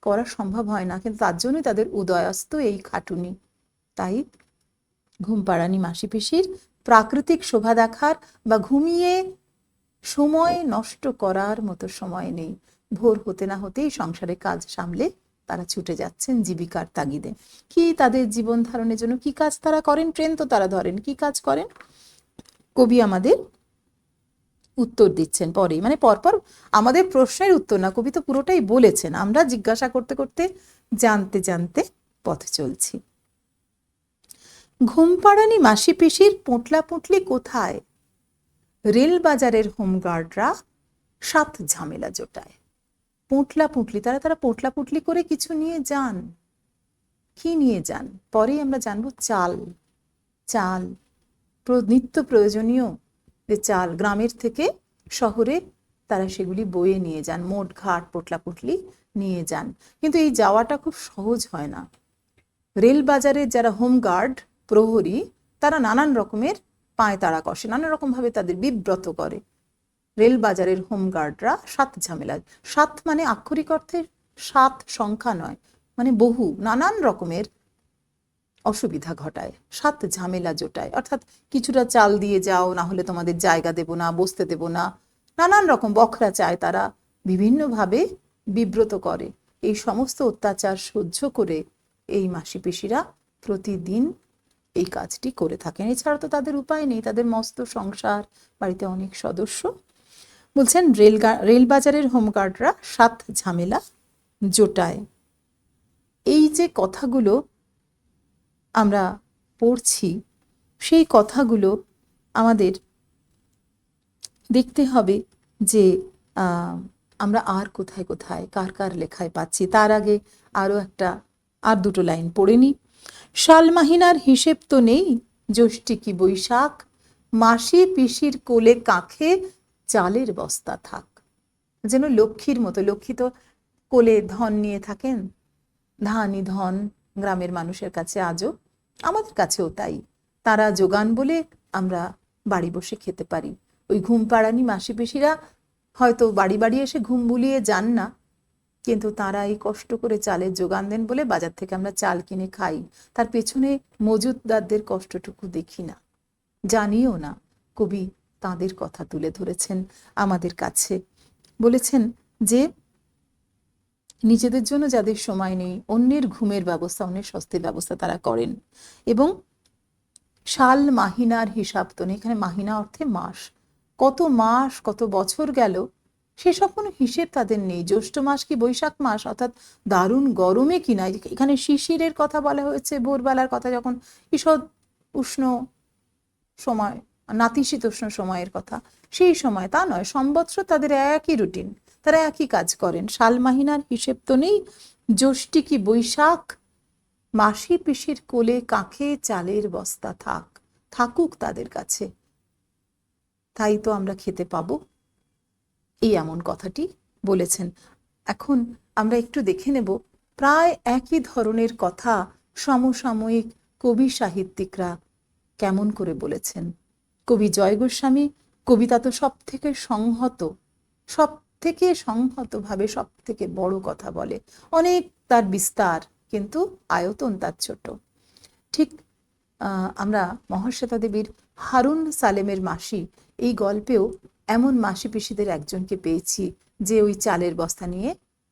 করা সম্ভব হয় না, কিন্তু তার জন্যই তাদের উদয়াস্ত এই খাটুনি। তাই ঘুমপাড়ানি মাসি পিসির প্রাকৃতিক শোভা দেখার বা ঘুমিয়ে সময় নষ্ট করার মতো সময় নেই। ভোর হতে না হতেই সংসারে কাজ সামলে তারা ছুটে যাচ্ছেন জীবিকার তাগিদে। কি তাদের জীবন ধারণের জন্য কি কাজ তারা করেন? ট্রেন তো তারা ধরেন। কি কাজ করেন কবি আমাদের উত্তর দিচ্ছেন পরেই, মানে পরপর আমাদের প্রশ্নের উত্তর না, কবি তো পুরোটাই বলেছেন, আমরা জিজ্ঞাসা করতে করতে জানতে জানতে পথে চলছি। ঘুমপাড়ানি মাসি পিসির পোঁটলা পুঁটলি কোথায়? রেল বাজারের হোমগার্ডরা 7 ঝামেলা জোটায়। পোঁটলা পুঁটলি, তারা পোঁটলা পুঁটলি করে কিছু নিয়ে যান। কি নিয়ে যান পরেই আমরা জানবো। চাল নিত্য প্রয়োজনীয় যে চাল, গ্রামের থেকে শহরে তারা সেগুলি বয়ে নিয়ে যান। মোট ঘাট পোটলা পুটলি নিয়ে যান। কিন্তু এই যাওয়াটা খুব সহজ হয় না। রেল বাজারের যারা হোমগার্ড, প্রহরী, তারা নানান রকমের পায় তারা কষে, নানান রকম ভাবে তাদের বিব্রত করে। রেল বাজারের হোমগার্ডরা 7 ঝামেলা। 7 মানে আক্ষরিক অর্থে 7 সংখ্যা নয়, মানে বহু, নানান রকমের অসুবিধা ঘটায়। 7 ঝামেলা জোটায়, অর্থাৎ কিছুটা চাল দিয়ে যাও, না হলে তোমাদের জায়গা দেব না, বসতে দেব না, নানান রকম বখরা চায় তারা, বিভিন্নভাবে বিব্রত করে। এই সমস্ত অত্যাচার সহ্য করে এই মাসি পিসিরা প্রতিদিন এই কাজটি করে থাকেন। এছাড়া তো তাদের উপায় নেই, তাদের মস্ত সংসার, বাড়িতে অনেক সদস্য। বলছেন, রেল বাজারের হোমগার্ডরা 7 ঝামেলা জোটায়। এই যে কথাগুলো আমরা পড়ছি, সেই কথাগুলো আমাদের দেখতে হবে যে আমরা আর কোথায় কোথায় কার কার লেখায় পাচ্ছি। তার আগে আর দুটো লাইন পড়ে নি। শাল মাহিনার হিসেব তো নেই, জ্যৈষ্ঠী কি বৈশাখ, মাসি পিসির কোলে কাঁখে চালের বস্তা থাক। যেন লক্ষ্মীর মতো। লক্ষ্মী তো কোলে ধন নিয়ে থাকেন, ধানই ধন গ্রামের মানুষের কাছে আজও, আমাদের কাছেও তাই। তারা যোগান বলে আমরা বাড়ি বসে খেতে পারি। ওই ঘুমপাড়ানি মাসি পিসিরা হয়তো বাড়ি বাড়ি এসে ঘুম বুলিয়ে যান না, কিন্তু তারা এই কষ্ট করে চালের যোগান দেন বলে বাজার থেকে আমরা চাল কিনে খাই। তার পেছনে মজুতদারদের কষ্টটুকু দেখি না, জানিও না। কবি তাদের কথা তুলে ধরেছেন আমাদের কাছে। বলেছেন যে নিজেদের জন্য যাদের সময় নেই, অন্যের ঘুমের ব্যবস্থা, অন্যের স্বস্তির ব্যবস্থা তারা করেন। এবং শাল মাহিনার হিসাব তো নেই। এখানে মাহিনা অর্থে মাস। কত মাস, কত বছর গেল, সেসব কোনো হিসেব তাদের নেই। জ্যৈষ্ঠ মাস কি বৈশাখ মাস, অর্থাৎ দারুণ গরমে কিনা, এখানে শিশিরের কথা বলা হয়েছে, ভোরবেলার কথা, যখন ঈষৎ উষ্ণ সময়, নাতিশীতোষ্ণ সময়ের কথা, সেই সময় তা নয়, সম্বৎসর তাদের একই রুটিন, তারা একই কাজ করেন। সালমাহিনার হিসেব তো নেই, জ্যৈষ্ঠী কি বৈশাখ, মাসি পিসির কোলে কাঁখে চালের বস্তা থাকুক তাদের কাছে, তাই তো আমরা খেতে পাবো, এই এমন কথাটি বলেছেন। এখন আমরা একটু দেখে নেব প্রায় একই ধরনের কথা সমসাময়িক কবি সাহিত্যিকরা কেমন করে বলেছেন। কবি জয় গোস্বামী কবিতা তো সব থেকে সংহতভাবে সব থেকে বড় কথা বলে, অনেক তার বিস্তার, কিন্তু আয়তন তার ছোট। ঠিক আমরা মহাশ্বেতা দেবীর হারুন সালেমের মাসি এই গল্পেও এমন মাসি পিসিদের একজনকে পেয়েছি, যে ওই চালের বস্তা নিয়ে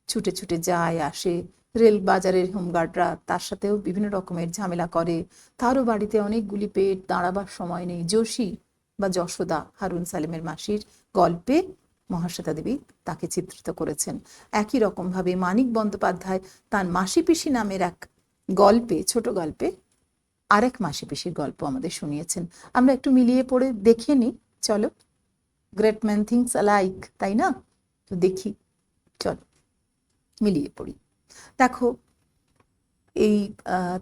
ছুটে ছুটে যায় আসে। রেল বাজারের হোমগার্ডরা তার সাথেও বিভিন্ন রকমের ঝামেলা করে, তারও বাড়িতে অনেকগুলি পেট, দাঁড়াবার সময় নেই। যোশী বা যশোদা হারুন সালেমের মাসির গল্পে মহাশ্বেতা দেবী তাকে চিত্রিত করেছেন। একই রকমভাবে মানিক বন্দ্যোপাধ্যায় তার মাসি পিসি নামের এক গল্পে, ছোট গল্পে, আরেক মাসি পিসির গল্প আমাদের শুনিয়েছেন। আমরা একটু মিলিয়ে পড়ে দেখে নিই, চলো। গ্রেট ম্যান থিংস অ্যালাইক, তাই না? তো দেখি, চলো মিলিয়ে পড়ি। দেখো, এই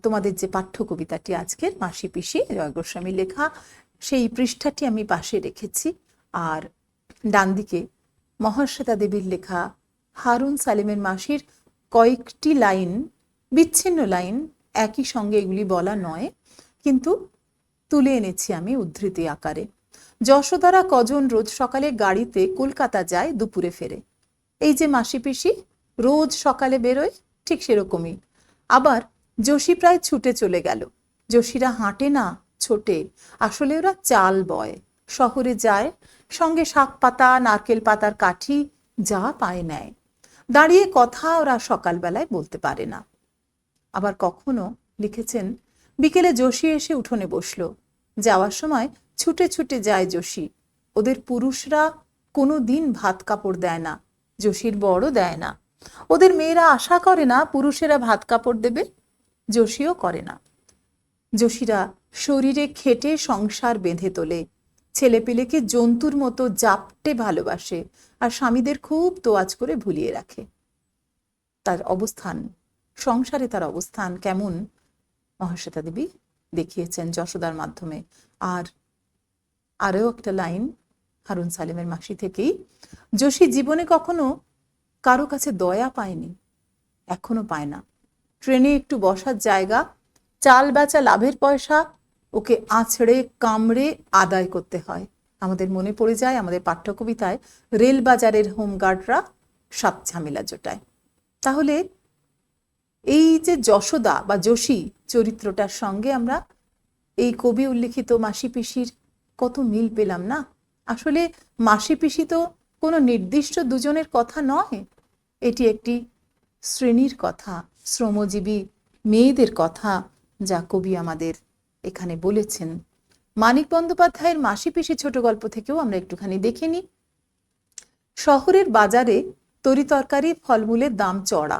তোমাদের যে পাঠ্য কবিতাটি আজকের মাসি পিসি জয় গোস্বামীর লেখা, সেই পৃষ্ঠাটি আমি পাশে রেখেছি, আর ডান দিকে মহাশ্বেতা দেবীর লেখা হারুন সালেমের মাসির কয়েকটি লাইন, বিচ্ছিন্ন লাইন, একই সঙ্গে এগুলি বলা নয়, কিন্তু তুলে এনেছি আমি উদ্ধৃতি আকারে। যশোদারা কজন রোজ সকালে গাড়িতে কলকাতা যায়, দুপুরে ফেরে। এই যে মাসি পিসি রোজ সকালে বেরোয়, ঠিক সেরকমই। আবার যোশী প্রায় ছুটে চলে গেল। যোশীরা হাঁটে না, ছোটে, আসলে ওরা চাল বয়, শহরে যায়, সঙ্গে শাক পাতা, নারকেল পাতার কাঠি যা পায় নেয়। দাঁড়িয়ে কথা ওরা সকালবেলায় বলতে পারে না। আবার কখনো লিখেছেন, বিকেলে যোশী এসে উঠোনে বসলো, যাওয়ার সময় ছুটে ছুটে যায় যোশী। ওদের পুরুষরা কোনো দিন ভাত কাপড় দেয় না, যোশীর বড় দেয় না। ওদের মেয়েরা আশা করে না পুরুষেরা ভাত কাপড় দেবে, যোশীও করে না। যোশীরা শরীরে খেটে সংসার বেঁধে তোলে, ছেলেপিলেকে জন্তুর মতো জাপটে ভালোবাসে, আর স্বামীদের খুব তোয়াজ করে ভুলিয়ে রাখে। তার অবস্থান, সংসারে তার অবস্থান কেমন মহাশ্বেতা দেবী দেখিয়েছেন যশোদার মাধ্যমে। আর আরও একটা লাইন হারুন সালেমের মাসি থেকেই, যোশী জীবনে কখনো কারো কাছে দয়া পায়নি, এখনো পায় না। ট্রেনে একটু বসার জায়গা, চাল বেচা লাভের পয়সা ওকে আঁচড়ে কামড়ে আদায় করতে হয়। আমাদের মনে পড়ে যায় আমাদের পাঠ্যকবিতায় রেল বাজারের হোমগার্ডরা সাপ ঝামেলা জোটায়। তাহলে এই যে যশোদা বা যোশী চরিত্রটার সঙ্গে আমরা এই কবি উল্লিখিত মাসি পিসির কত মিল পেলাম না? আসলে মাসি পিসি তো কোনো নির্দিষ্ট দুজনের কথা নয়, এটি একটি শ্রেণীর কথা, শ্রমজীবী মেয়েদের কথা, যা কবি আমাদের এখানে বলেছেন। মানিক বন্দ্যোপাধ্যায়ের মাসি পিসি ছোট গল্প থেকেও আমরা একটুখানি দেখে নিই। শহরের বাজারে তরিতরকারি ফলমূলের দাম চড়া,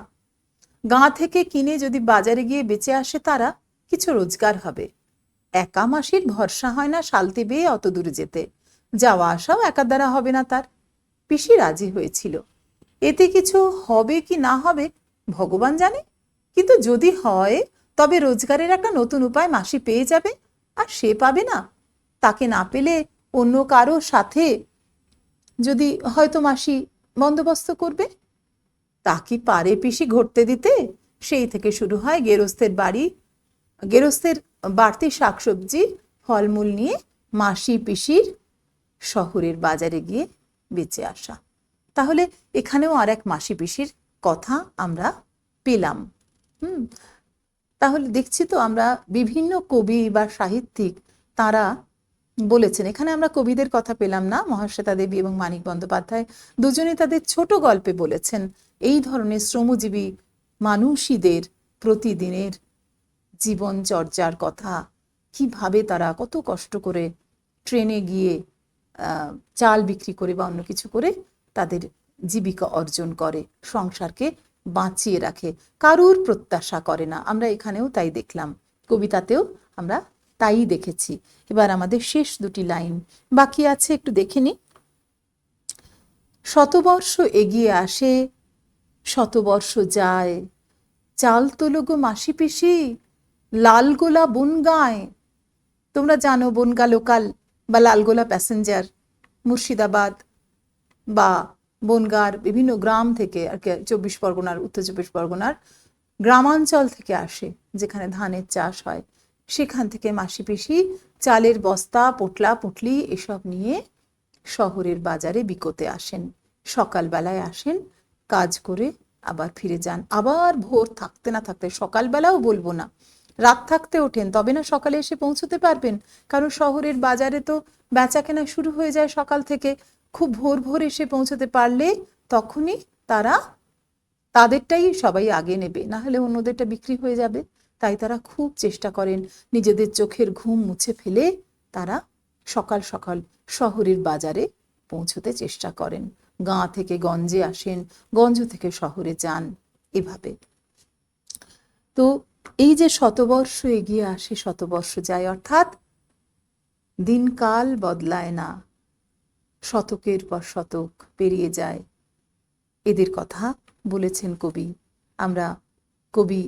গাঁ থেকে কিনে যদি বাজারে গিয়ে বেঁচে আসে তারা, কিছু রোজগার হবে। একা মাসির ভরসা হয় না শালতি বেয়ে অত দূরে যেতে, যাওয়া আসাও একা দ্বারা হবে না তার। পিসি রাজি হয়েছিল, এতে কিছু হবে কি না হবে ভগবান জানে, কিন্তু যদি হয় তবে রোজগারের একটা নতুন উপায় মাসি পেয়ে যাবে, আর সে পাবে না, তাকে না পেলে অন্য কারো সাথে যদি হয়তো মাসি বন্দোবস্ত করবে। তা কি পারে পিসি ঘটতে দিতে? সেই থেকে শুরু হয় গেরস্তের বাড়তি শাকসবজি ফলমূল নিয়ে মাসি পিসির শহরের বাজারে গিয়ে বেঁচে আসা। তাহলে এখানেও আর এক মাসি পিসির কথা আমরা পেলাম। তাহলে দেখছি তো আমরা বিভিন্ন কবি বা সাহিত্যিক তারা বলেছেন। এখানে আমরা কবিদের কথা পেলাম না, মহাশ্বেতা দেবী এবং মানিক বন্দ্যোপাধ্যায় দুজনে তাদের ছোট গল্পে বলেছেন এই ধরনের শ্রমজীবী মানুষীদের প্রতিদিনের জীবনচর্যার কথা, কিভাবে তারা কত কষ্ট করে ট্রেনে গিয়ে চাল বিক্রি করে বা অন্য কিছু করে তাদের জীবিকা অর্জন করে, সংসারকে বাঁচিয়ে রাখে, কারুর প্রত্যাশা করে না। আমরা এখানেও তাই দেখলাম, কবিতাতেও আমরা তাই দেখেছি। এবার আমাদের শেষ দুটি লাইন বাকি আছে, একটু দেখে নি। শতবর্ষ এগিয়ে আসে, শতবর্ষ যায়, চাল তোলো গো মাসি পিসি, লালগোলা বনগাঁয়। তোমরা জানো বনগাঁ লোকাল বা লালগোলা প্যাসেঞ্জার মুর্শিদাবাদ বা বনগাঁর বিভিন্ন গ্রাম থেকে আর কি, 24 পরগনার, উত্তর 24 পরগনার গ্রামাঞ্চল থেকে আসে, যেখানে ধানের চাষ হয়। সেখান থেকে মাসি পিসি চালের বস্তা, পোটলা পুটলি এসব নিয়ে শহরের বাজারে বিকোতে আসেন। সকালবেলায় আসেন, কাজ করে আবার ফিরে যান। আবার ভোর থাকতে না থাকতে, সকালবেলাও বলবো না, রাত থাকতে ওঠেন, তবে না সকালে এসে পৌঁছতে পারবেন। কারণ শহরের বাজারে তো বেচা কেনা শুরু হয়ে যায় সকাল থেকে। খুব ভোর ভোর এসে পৌঁছতে পারলে তখনই তারা তাদেরটাই সবাই আগে নেবে, না হলে অন্যদেরটা বিক্রি হয়ে যাবে। তাই তারা খুব চেষ্টা করেন, নিজেদের চোখের ঘুম মুছে ফেলে তারা সকাল সকাল শহরের বাজারে পৌঁছতে চেষ্টা করেন। গাঁ থেকে গঞ্জে আসেন, গঞ্জ থেকে শহরে যান, এভাবে। তো এই যে শতবর্ষ এগিয়ে আসে, শতবর্ষ যায়, অর্থাৎ দিনকাল বদলায় না, শতকের পর শতক পেরিয়ে যায়, এদের কথা বলেছেন কবি। আমরা কবি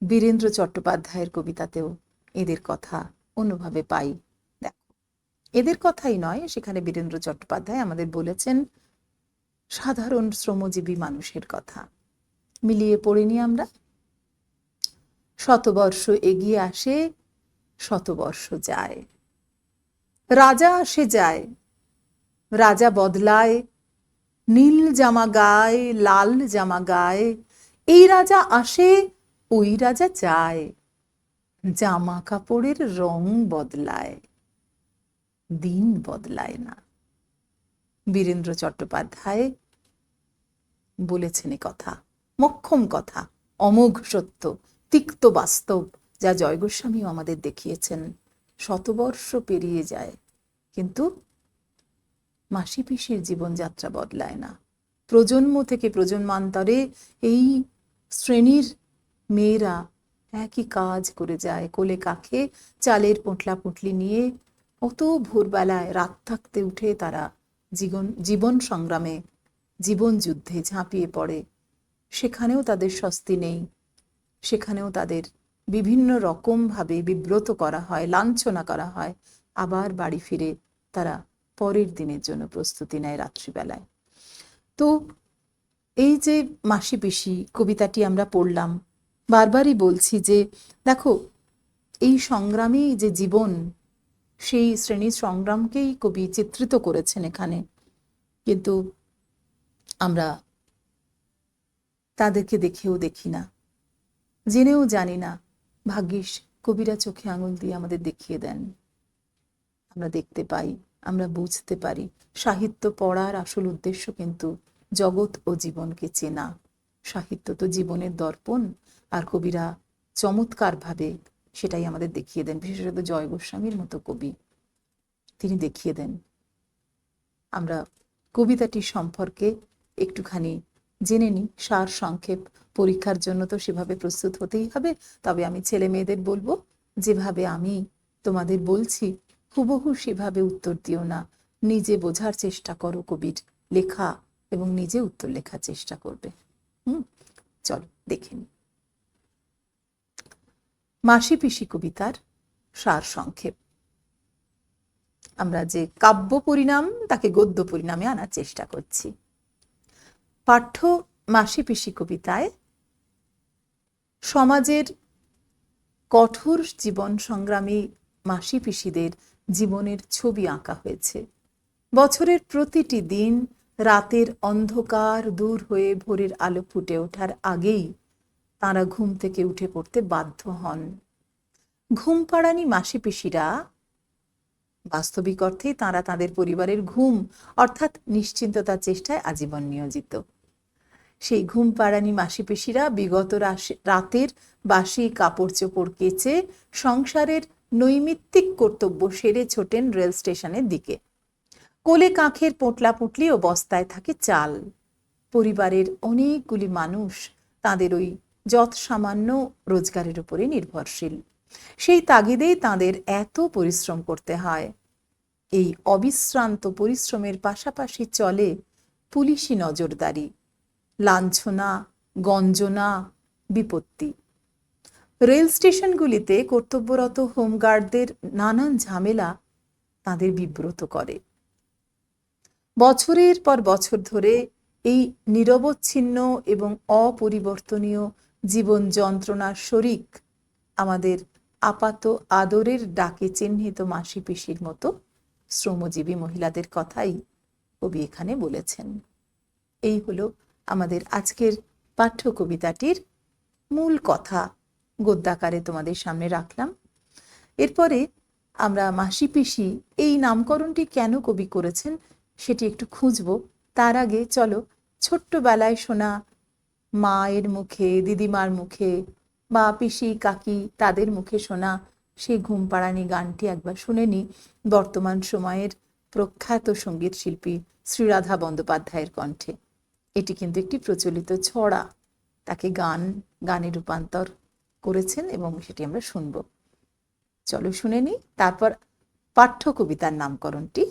বীরেন্দ্র চট্টোপাধ্যায়ের কবিতাতেও এদের কথা অন্যভাবে পাই। দেখো, এদের কথাই নয়, সেখানে বীরেন্দ্র চট্টোপাধ্যায় আমাদের বলেছেন সাধারণ শ্রমজীবী মানুষের কথা। মিলিয়ে পড়িনি আমরা। শতবর্ষ এগিয়ে আসে, শতবর্ষ যায়, রাজা আসে যায়, রাজা বদলায়, নীল জামা গায়, লাল জামা গায়, এই রাজা আসে, ওই রাজা যায়, জামা কাপড়ের রং বদলায়, দিন বদলায় না। বীরেন্দ্র চট্টোপাধ্যায় বলেছেন এ কথা, মোক্ষম কথা, অমোঘ সত্য, তিক্ত বাস্তব, যা জয় গোস্বামীও আমাদের দেখিয়েছেন। শতবর্ষ পেরিয়ে যায়, কিন্তু মাসি পিসির জীবনযাত্রা বদলায় না। প্রজন্ম থেকে প্রজন্মান্তরে এই শ্রেণীর মেয়েরা একই কাজ করে যায়, কোলে কাখে চালের পোটলা পুটলি নিয়ে। অত ভোরবেলায় রাত থাকতে উঠে তারা জীবন সংগ্রামে, জীবন যুদ্ধে ঝাঁপিয়ে পড়ে। সেখানেও তাদের স্বস্তি নেই, সেখানেও তাদের বিভিন্ন রকমভাবে বিব্রত করা হয়, লাঞ্ছনা করা হয়। আবার বাড়ি ফিরে তারা পরের দিনের জন্য প্রস্তুতি নেয় রাত্রিবেলায়। তো এই যে মাসি পিসি কবিতাটি আমরা পড়লাম, বারবারই বলছি যে দেখো, এই সংগ্রামী যে জীবন, সেই শ্রেণীর সংগ্রামকেই কবি চিত্রিত করেছেন এখানে। কিন্তু আমরা তাদেরকে দেখেও দেখি না, জেনেও জানি না। ভাগ্যিস কবিরা চোখে আঙুল দিয়ে আমাদের দেখিয়ে দেন, আমরা দেখতে পাই, আমরা বুঝতে পারি। সাহিত্য পড়ার আসল উদ্দেশ্য কিন্তু জগৎ ও জীবনকে চেনা। সাহিত্য তো জীবনের দর্পণ, আর কবিরা চমৎকারভাবে সেটাই আমাদের দেখিয়ে দেন। বিশেষত জয় গোস্বামীর মতো কবি, তিনি দেখিয়ে দেন। আমরা কবিতাটি সম্পর্কে একটুখানি জেনে নিই, সার সংক্ষেপ। পরীক্ষার জন্য তো সেভাবে প্রস্তুত হতেই হবে। তবে আমি ছেলে মেয়েদের বলবো, যেভাবে আমি তোমাদের বলছি হুবহু সেভাবে উত্তর দিও না, নিজে বোঝার চেষ্টা করো কবির লেখা এবং নিজে উত্তর লেখার চেষ্টা করবে। চলো দেখে নি মাসি পিসি কবিতার সার সংক্ষেপ। আমরা যে কাব্য পরিণাম তাকে গদ্য পরিণামে আনার চেষ্টা করছি। পাঠ্য মাসি পিসি কবিতায় সমাজের কঠোর জীবন সংগ্রামী মাসি পিসিদের জীবনের ছবি আঁকা হয়েছে। বছরের প্রতিটি দিন রাতের অন্ধকার দূর হয়ে ভোরের আলো ফুটে ওঠার আগেই তাঁরা ঘুম থেকে উঠে পড়তে বাধ্য হন। ঘুম পাড়ানি মাসি পিসিরা বাস্তবিক অর্থেই তাঁরা তাঁদের পরিবারের ঘুম অর্থাৎ নিশ্চিন্ততার চেষ্টায় আজীবন নিয়োজিত। সেই ঘুম পাড়ানি মাসি পিসিরা বিগত রাতের বাসি কাপড় চোপড় কেচে সংসারের নৈমিত্তিক কর্তব্য সেরে ছোটেন রেল স্টেশনের দিকে। কোলে কাঁখের পোটলা পুটলি ও বস্তায় থাকে চাল। পরিবারের অনেকগুলি মানুষ তাদের ওই যৎসামান্য রোজগারের উপরে নির্ভরশীল। সেই তাগিদেই তাঁদের এত পরিশ্রম করতে হয়। এই অবিশ্রান্ত পরিশ্রমের পাশাপাশি চলে পুলিশি নজরদারি, লাঞ্ছনা, গঞ্জনা, বিপত্তি। রেল স্টেশনগুলিতে কর্তব্যরত হোমগার্ডদের নানান ঝামেলা তাদের বিব্রত করে। বছরের পর বছর ধরে এই নিরবচ্ছিন্ন এবং অপরিবর্তনীয় জীবন যন্ত্রণার শরিক আমাদের আপাত আদরের ডাকে চিহ্নিত মাসি পিসির মতো শ্রমজীবী মহিলাদের কথাই কবি এখানে বলেছেন। এই হলো আমাদের আজকের পাঠ্য কবিতাটির মূল কথা, গদ্যাকারে তোমাদের সামনে রাখলাম। এরপরে আমরা মাসি পিসি এই নামকরণটি কেন কবি করেছেন সেটি একটু খুঁজব। তার আগে চলো ছোট্টবেলায় শোনা মায়ের মুখে, দিদিমার মুখে বা পিসি কাকি তাদের মুখে শোনা সেই ঘুমপাড়ানি গানটি একবার শুনে নিই বর্তমান সময়ের প্রখ্যাত সঙ্গীত শিল্পী শ্রীরাধা বন্দ্যোপাধ্যায়ের কণ্ঠে। এটি কিন্তু একটি প্রচলিত ছড়া, তাকে গানে রূপান্তর করেছেন এবং সেটি আমরা শুনব। চলো শুনে নিই, তারপর পাঠ্য কবিতার নামকরণটি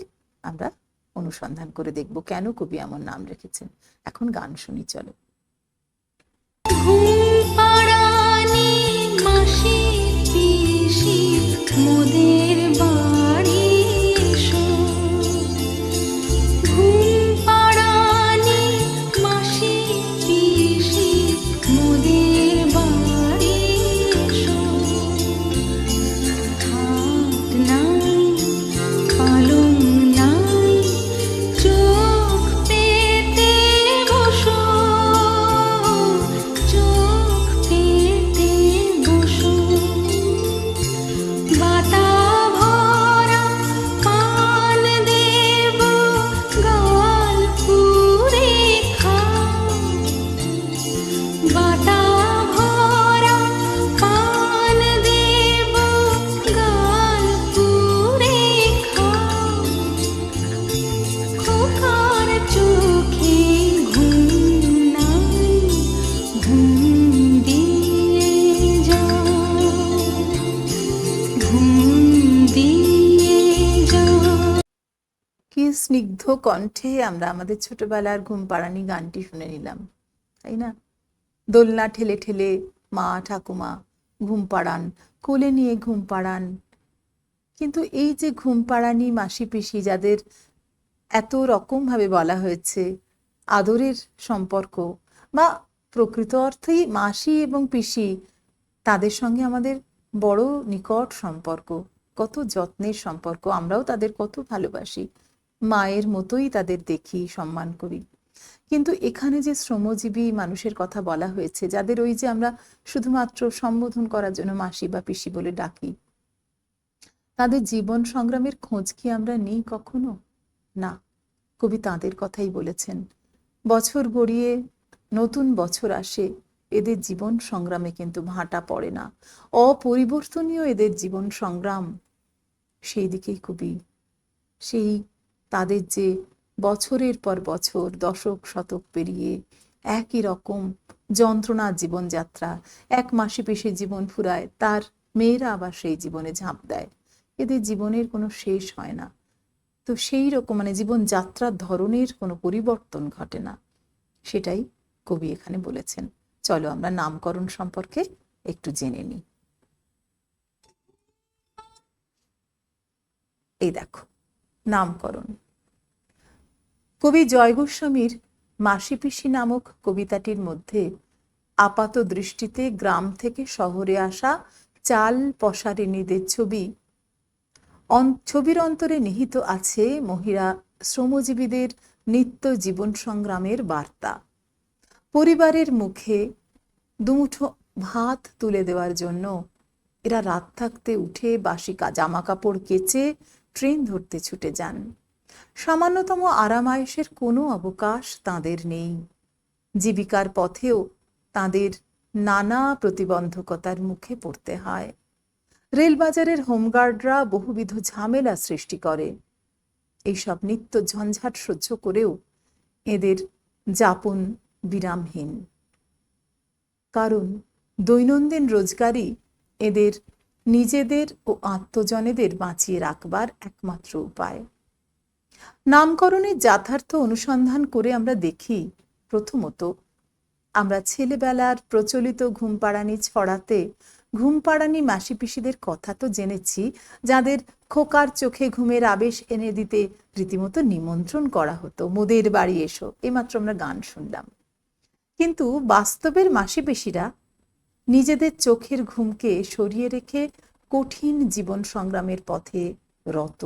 আমরা অনুসন্ধান করে দেখব কেন কবি এমন নাম রেখেছেন। এখন গান শুনি চলো। মোদের বাড়ি এসো, ঘুম পাড়ানি মাসি পিসি মোদের বাড়ি এসো। খাট নাই পালং নাই চোখ পেতে বসো, চোখ পেতে বসো। বাটা ভরা পান দেব গাল পুরে খাও, বাটা ভরা পান দেব গাল পুরে খাও। খোকার চোখে ঘুম নাই, ঘুম দিয়ে যাও, ঘুম দিয়ে যাও। কি স্নিগ্ধ কণ্ঠে আমরা আমাদের ছোটবেলার ঘুম পাড়ানি গানটি শুনে নিলাম, তাই না? দোলনা ঠেলে ঠেলে মা ঠাকুমা ঘুম পাড়ান, কোলে নিয়ে ঘুম পাড়ান। কিন্তু এই যে ঘুম পাড়ানি মাসি পিসি যাদের এত রকমভাবে বলা হয়েছে, আদরের সম্পর্ক বা প্রকৃত অর্থেই মাসি এবং পিসি, তাদের সঙ্গে আমাদের বড় নিকট সম্পর্ক, কত যত্নের সম্পর্ক। আমরাও তাদের কত ভালোবাসি, মায়ের মতোই তাদের দেখি, সম্মান করি। কিন্তু এখানে যে শ্রমজীবী মানুষের কথা বলা হয়েছে, যাদের ওই যে আমরা শুধুমাত্র সম্বোধন করার জন্য মাসি বা পিসি বলে ডাকি, তাদের জীবন সংগ্রামের খোঁজ কি আমরা নিই কখনো? না, কবি তাঁদের কথাই বলেছেন। বছর গড়িয়ে নতুন বছর আসে, এদের জীবন সংগ্রামে কিন্তু ভাঁটা পড়ে না, অপরিবর্তনীয় এদের জীবন সংগ্রাম। সেই দিকেই কবি সেই তাদের যে বছরের পর বছর, দশক শতক পেরিয়ে একই রকম যন্ত্রণা জীবনযাত্রা, এক মাসে পিসে জীবন ফুরায়, তার মেয়েরা আবার সেই জীবনে ঝাঁপ দেয়। এদের জীবনের কোনো শেষ হয় না। তো সেই রকম জীবনযাত্রার ধরনের কোনো পরিবর্তন ঘটে না, সেটাই কবি এখানে বলেছেন। চলো আমরা নামকরণ সম্পর্কে একটু জেনে নিই। এই দেখো নামকরণ। কবি জয় গোস্বামীর মাসি পিসি নামক কবিতাটির মধ্যে আপাত দৃষ্টিতে গ্রাম থেকে শহরে আসা চাল পসারিনীদের ছবির অন্তরে নিহিত আছে মহিলা শ্রমজীবীদের নিত্য জীবন সংগ্রামের বার্তা। পরিবারের মুখে দুমুঠো ভাত তুলে দেওয়ার জন্য এরা রাত থাকতে উঠে বাসি জামা কাপড় কেচে ট্রেন ধরতে ছুটে যান। সামান্যতম আরাম আয়েশের কোনো অবকাশ তাঁদের নেই। জীবিকার পথেও তাঁদের নানা প্রতিবন্ধকতার মুখে পড়তে হয়। রেলবাজারের হোমগার্ডরা বহুবিধ ঝামেলা সৃষ্টি করে। এইসব নিত্য ঝঞ্ঝাট সহ্য করেও এদের যাপন বিরামহীন, কারণ দৈনন্দিন রোজগারই এদের নিজেদের ও আত্মজনেদের বাঁচিয়ে রাখবার একমাত্র উপায়। নামকরণের যথার্থ অনুসন্ধান করে আমরা দেখি, প্রথমত আমরা ছেলেবেলার প্রচলিত ঘুমপাড়ানি ছড়াতে ঘুমপাড়ানি মাসি পিসিদের কথা তো জেনেছি, যাদের খোকার চোখে ঘুমের আবেশ এনে দিতে রীতিমতো নিমন্ত্রণ করা হতো, মোদের বাড়ি এসো, এইমাত্র আমরা গান শুনলাম। কিন্তু বাস্তবের মাসি পিসিরা নিজেদের চোখের ঘুমকে সরিয়ে রেখে কঠিন জীবন সংগ্রামের পথে রত।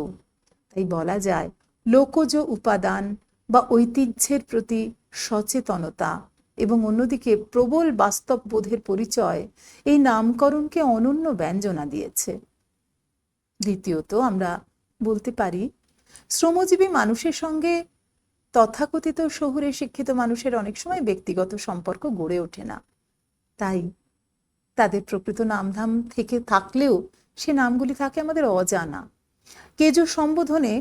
তাই বলা যায়, লোকজ উপাদান বা ঐতিহ্যের প্রতি সচেতনতা এবং অন্যদিকে প্রবল বাস্তব বোধের পরিচয় এই নামকরণকে অনন্য ব্যঞ্জনা দিয়েছে। দ্বিতীয়ত আমরা বলতে পারি, শ্রমজীবী মানুষের সঙ্গে তথাকথিত শহুরে শিক্ষিত মানুষের অনেক সময় ব্যক্তিগত সম্পর্ক গড়ে ওঠে না। তাই তাদের প্রকৃত নামধাম থেকে থাকলেও সে নামগুলি থাকে আমাদের অজানা। কেজ সম্বোধনে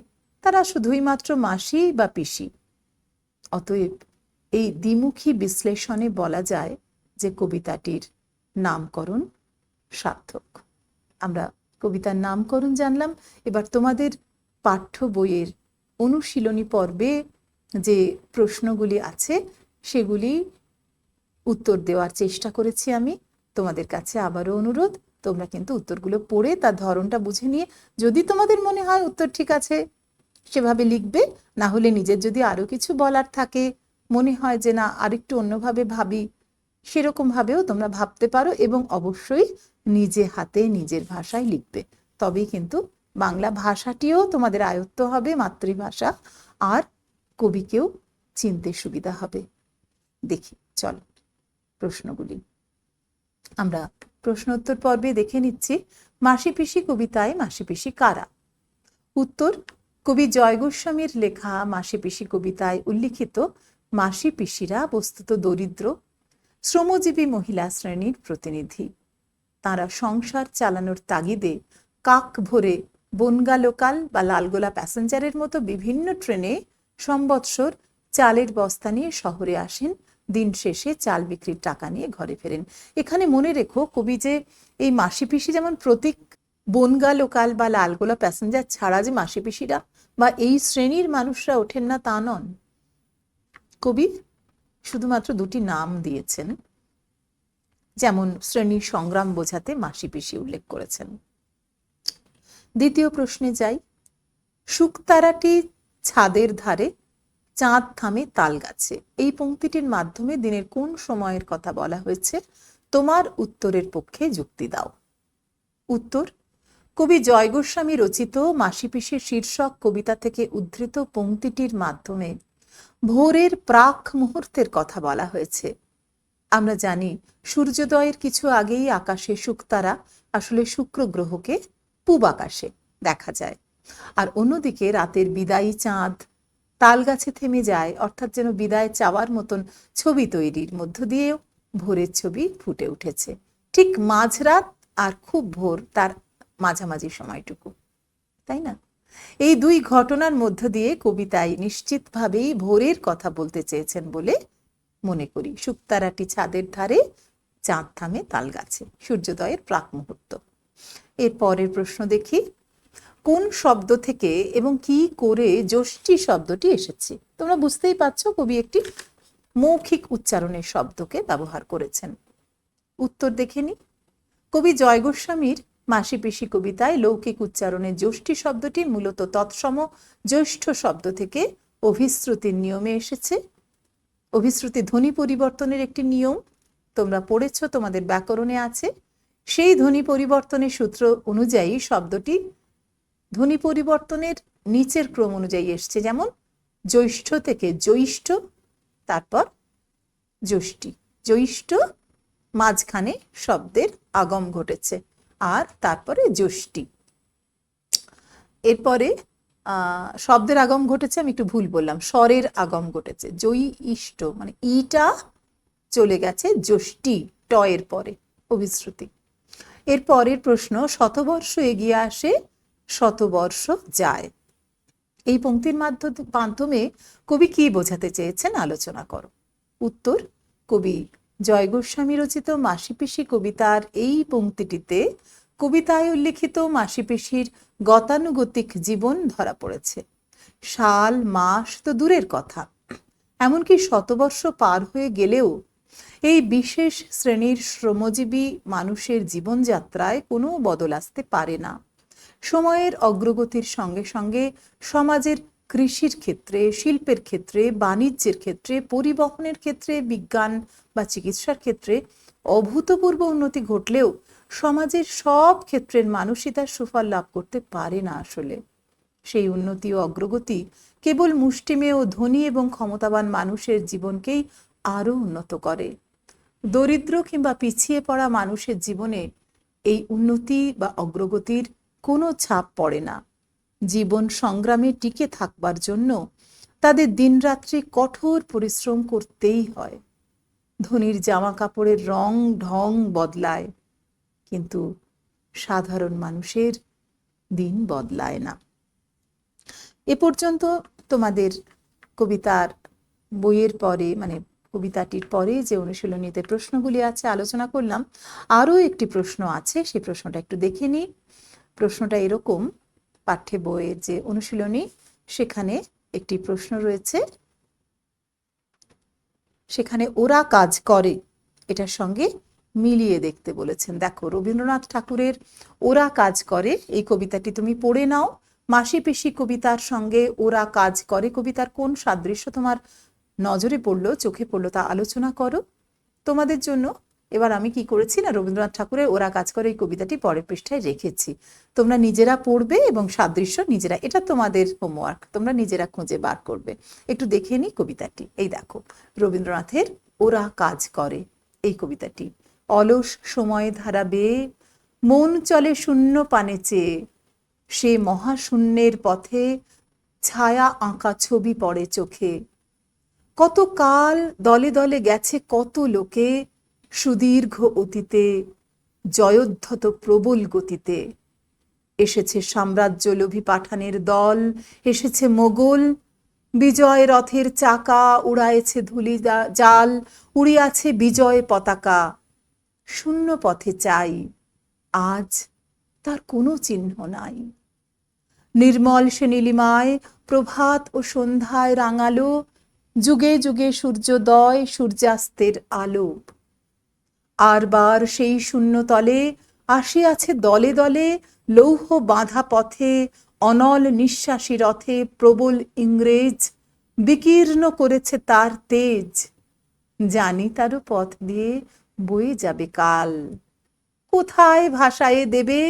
তারা শুধুই মাত্র মাসি বা পিসি। অতএব এই দ্বিমুখী বিশ্লেষণে বলা যায় যে কবিতাটির নামকরণ সার্থক। আমরা কবিতার নামকরণ জানলাম। এবার তোমাদের পাঠ্য বইয়ের অনুশীলনী পর্বে যে প্রশ্নগুলি আছে সেগুলি উত্তর দেওয়ার চেষ্টা করেছি আমি। তোমাদের কাছে আবারও অনুরোধ, তোমরা কিন্তু উত্তরগুলো পড়ে তার ধরনটা বুঝে নিয়ে যদি তোমাদের মনে হয় উত্তর ঠিক আছে সেভাবে লিখবে, না হলে নিজের যদি আরো কিছু বলার থাকে, মনে হয় যে না আরেকটু অন্যভাবে ভাবি, সেরকম ভাবেও তোমরা ভাবতে পারো এবং অবশ্যই নিজে হাতে নিজের ভাষায় লিখবে। তবেই কিন্তু বাংলা ভাষাটিও তোমাদের আয়ত্ত হবে, মাতৃভাষা, আর কবিকেও চিনতে সুবিধা হবে। দেখি চল প্রশ্নগুলি আমরা প্রশ্নোত্তর পর্বে দেখে নিচ্ছি। মাসি পিসি কবিতায় মাসি পিসি কারা? উত্তর, কবি জয় গোস্বামীর লেখা মাসি পিসি কবিতায় উল্লিখিত মাসি পিসিরা বস্তুত দরিদ্র শ্রমজীবী মহিলা শ্রেণীর প্রতিনিধি। তারা সংসার চালানোর তাগিদে কাক ভরে বনগা লোকাল বা লালগোলা প্যাসেঞ্জারের মতো বিভিন্ন ট্রেনে সম্বৎসর চালের বস্তা নিয়ে শহরে আসেন, দিন শেষে চাল বিক্রির টাকা নিয়ে ঘরে ফেরেন। এখানে মনে রেখো, কবি যে এই মাসি পিসি যেমন প্রতীক বনগা লোকাল বা লালগোলা প্যাসেঞ্জার ছাড়া যে মাসি পিসিরা বা এই শ্রেণীর মানুষরা ওঠেন না তা নন। কবি শুধুমাত্র দুটি নাম দিয়েছেন, যেমন শ্রেণীর সংগ্রাম বোঝাতে মাসি পিসি উল্লেখ করেছেন। দ্বিতীয় প্রশ্নে যাই। শুকতারাটি ছাদের ধারে, চাঁদ থামে তাল গাছে, এই পংক্তিটির মাধ্যমে দিনের কোন সময়ের কথা বলা হয়েছে? তোমার উত্তরের পক্ষে যুক্তি দাও। উত্তর, কবি জয় গোস্বামী রচিত মাসি পিসির শীর্ষক কবিতা থেকে উদ্ধৃত পংক্তিটির মাধ্যমে ভোরের প্রাক মুহূর্তের কথা বলা হয়েছে। আমরা জানি সূর্যোদয়ের কিছু আগেই আকাশে শুকতারা, আসলে শুক্র গ্রহকে পূব আকাশে দেখা যায়, আর অন্যদিকে রাতের বিদায়ী চাঁদ তাল গাছে থেমে যায়, অর্থাৎ যেন বিদায় চাওয়ার মতন ছবি তৈরির মধ্য দিয়েও ভোরের ছবি ফুটে উঠেছে। ঠিক মাঝরাত আর খুব ভোর, তার মাঝামাঝি সময়টুকু, তাই না? এই দুই ঘটনার মধ্য দিয়ে কবিতায় নিশ্চিতভাবেই ভোরের কথা বলতে চেয়েছেন বলে মনে করি। শুকতারাটি ছাদের ধারে, চাঁদ থামে তাল গাছে, সূর্যোদয়ের প্রাক মুহূর্ত। এর পরের প্রশ্ন দেখি। কোন শব্দ থেকে এবং কি করে যষ্টি শব্দটি এসেছে? তোমরা বুঝতেই পারছো, কবি একটি মৌখিক উচ্চারণের শব্দকে ব্যবহার করেছেন। উত্তর দেখে নি। কবি জয় গোস্বামীর মাসি পিসি কবিতায় লৌকিক উচ্চারণে যষ্টি শব্দটি মূলত তৎসম জ্যৈষ্ঠ শব্দ থেকে অভিশ্রুতির নিয়মে এসেছে। অভিশ্রুতি ধ্বনি পরিবর্তনের একটি নিয়ম, তোমরা পড়েছ, তোমাদের ব্যাকরণে আছে। সেই ধ্বনি পরিবর্তনের সূত্র অনুযায়ী শব্দটি ধ্বনি পরিবর্তনের নিচের ক্রম অনুযায়ী এসছে, যেমন জ্যৈষ্ঠ থেকে জ্যৈষ্ঠ, তারপর যষ্টি, জ্যৈষ্ঠ, মাঝখানে শব্দের আগম ঘটেছে, আর তারপরে যষ্টি। এরপরে শব্দের আগম ঘটেছে, আমি একটু ভুল বললাম, স্বরের আগম ঘটেছে, জয়িষ্ঠ মানে ইটা চলে গেছে যষ্টি ট এর পরে, অভিশ্রুতি। এর পরের প্রশ্ন, শতবর্ষ এগিয়ে আসে শতবর্ষ যায়, এই পংক্তির মাধ্যমে কবি কি বোঝাতে চেয়েছেন আলোচনা করো। উত্তর, কবি জয় গোস্বামী রচিত মাসি পিসি কবিতার এই পংক্তিটিতে কবিতায় উল্লিখিত মাসিপিসির গতানুগতিক জীবন ধরা পড়েছে। সাল মাস তো দূরের কথা, এমনকি শতবর্ষ পার হয়ে গেলেও এই বিশেষ শ্রেণীর শ্রমজীবী মানুষের জীবনযাত্রায় কোনো বদল আসতে পারে না। সময়ের অগ্রগতির সঙ্গে সঙ্গে সমাজের কৃষির ক্ষেত্রে, শিল্পের ক্ষেত্রে, বাণিজ্যের ক্ষেত্রে, পরিবহনের ক্ষেত্রে, বিজ্ঞান বা চিকিৎসার ক্ষেত্রে অভূতপূর্ব উন্নতি ঘটলেও সমাজের সব ক্ষেত্রের মানুষই তার সুফল লাভ করতে পারে না। আসলে সেই উন্নতি ও অগ্রগতি কেবল মুষ্টিমেয় ধনী এবং ক্ষমতাবান মানুষের জীবনকেই আরও উন্নত করে। দরিদ্র কিংবা পিছিয়ে পড়া মানুষের জীবনে এই উন্নতি বা অগ্রগতির কোনো ছাপ পড়ে না। জীবন সংগ্রামে টিকে থাকবার জন্য তাদের দিনরাত্রি কঠোর পরিশ্রম করতেই হয়। ধনীর জামা কাপড়ের রং ঢং বদলায়, কিন্তু সাধারণ মানুষের দিন বদলায় না। এ পর্যন্ত তোমাদের কবিতার বইয়ের পরে, মানে কবিতাটির পরে যে অনুশীলনীতে প্রশ্নগুলি আছে আলোচনা করলাম। আরও একটি প্রশ্ন আছে, সেই প্রশ্নটা একটু দেখে নিই। প্রশ্নটা এরকম, পাঠ্য বইয়ের যে অনুশীলনী সেখানে একটি প্রশ্ন রয়েছে, সেখানে ওরা কাজ করে এটার সঙ্গে মিলিয়ে দেখতে বলেছেন। দেখো, রবীন্দ্রনাথ ঠাকুরের ওরা কাজ করে এই কবিতাটি তুমি পড়ে নাও। মাসিপিসি কবিতার সঙ্গে ওরা কাজ করে কবিতার কোন সাদৃশ্য তোমার নজরে পড়লো, চোখে পড়লো, তা আলোচনা করো। তোমাদের জন্য এবার আমি কি করেছি না, রবীন্দ্রনাথ ঠাকুরের ওরা কাজ করে এই কবিতাটি পরের পৃষ্ঠায় রেখেছি। তোমরা নিজেরা পড়বে এবং সাদৃশ্য নিজেরা, এটা তোমাদের হোমওয়ার্ক, তোমরা নিজেরা খুঁজে বার করবে। একটু দেখে নিই কবিতাটি। এই দেখো, রবীন্দ্রনাথের ওরা কাজ করে এই কবিতাটি। অলস সময় ধারা বেয়ে মন চলে শূন্য পানে চেয়ে, সে মহাশূন্যের পথে ছায়া আঁকা ছবি পড়ে চোখে। কত কাল দলে দলে গেছে কত লোকে, সুদীর্ঘ অতীতে জয়োদ্ধত প্রবল গতিতে। এসেছে সাম্রাজ্য লোভী পাঠানের দল, এসেছে মোগল বিজয় রথের চাকা, উড়ায়েছে ধুলি জাল, উড়িয়াছে বিজয় পতাকা। শূন্য পথে চাই, আজ তার কোনো চিহ্ন নাই। নির্মল সে নীলিমায় প্রভাত ও সন্ধ্যায় রাঙালো, যুগে যুগে সূর্যোদয় সূর্যাস্তের আলো। আর বার সেই শূন্যতলে আসিয়াছে দলে দলে, লৌহ বাঁধা পথে অনল নিঃশ্বাসী রথে প্রবল ইংরেজ, বিকীর্ণ করেছে তার তেজ। জানি তারও পথ দিয়ে বয়ে যাবে কাল, কোথায় ভাসায়ে দেবে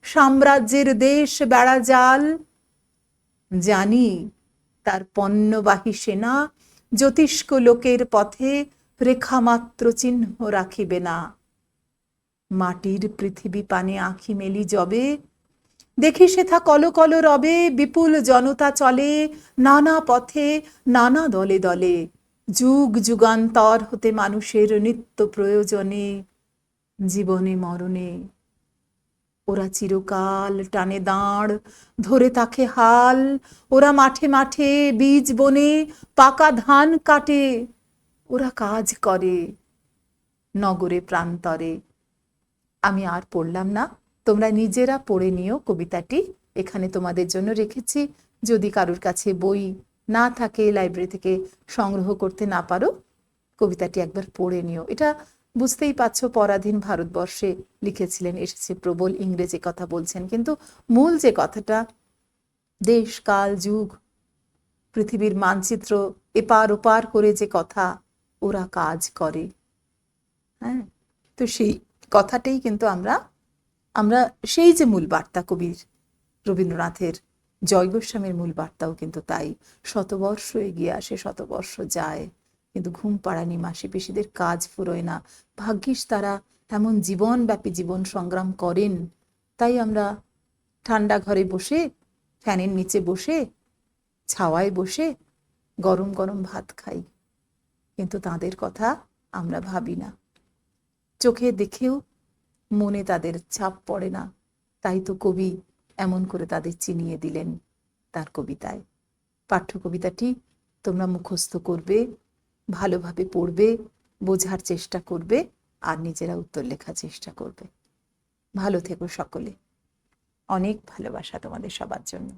সাম্রাজ্যের দেশ বেড়া জাল। জানি তার পণ্যবাহী সেনা জ্যোতিষ্ক লোকের পথে রেখামাত্র চিহ্ন রাখিবে না। মাটির পৃথিবী পানে আঁখি মেলি যবে, দেখি সেথা কল কল রবে, বিপুল জনতা চলে নানা পথে নানা দলে দলে। যুগ যুগান্তর হতে মানুষের নিত্য প্রয়োজনে, জীবনে মরণে। ওরা চিরকাল টানে দাঁড় ধরে তাকে হাল, ওরা মাঠে মাঠে বীজ বনে পাকা ধান কাটে। ওরা কাজ করে নগরে প্রান্তরে। আমি আর পড়লাম না, তোমরা নিজেরা পড়ে নিও কবিতাটি, এখানে তোমাদের জন্য রেখেছি। যদি কারোর কাছে বই না থাকে, লাইব্রেরি থেকে সংগ্রহ করতে না পারো, কবিতাটি একবার পড়ে নিও। এটা বুঝতেই পারছো, পরাধীন ভারতবর্ষে লিখেছিলেন, এসেছে প্রবল ইংরেজি কথা বলছেন, কিন্তু মূল যে কথাটা, দেশ কাল যুগ পৃথিবীর মানচিত্র এপার ওপার করে যে কথা, ওরা কাজ করে। হ্যাঁ, তো সেই কথাটাই কিন্তু আমরা সেই যে মূল বার্তা কবির রবীন্দ্রনাথের জয় গোস্বামীর মূল বার্তাও কিন্তু তাই। শতবর্ষ এগিয়ে আসে, শতবর্ষ যায়, কিন্তু ঘুম পাড়ানি মাসিপিসিদের কাজ ফুরোয় না। ভাগ্যিস তারা এমন জীবনব্যাপী জীবন সংগ্রাম করেন, তাই আমরা ঠান্ডা ঘরে বসে, ফ্যানের নিচে বসে, ছাওয়ায় বসে গরম গরম ভাত খাই, কিন্তু তাদের কথা আমরা ভাবি না। চোখে দেখেও মনে তাদের ছাপ পড়ে না। তাই তো কবি এমন করে তাদের চিনিয়ে দিলেন তার কবিতায়। পাঠ্য কবিতাটি তোমরা মুখস্থ করবে, ভালোভাবে পড়বে, বোঝার চেষ্টা করবে, আর নিজেরা উত্তর লেখার চেষ্টা করবে। ভালো থেকো সকলে। অনেক ভালোবাসা তোমাদের সবার জন্য।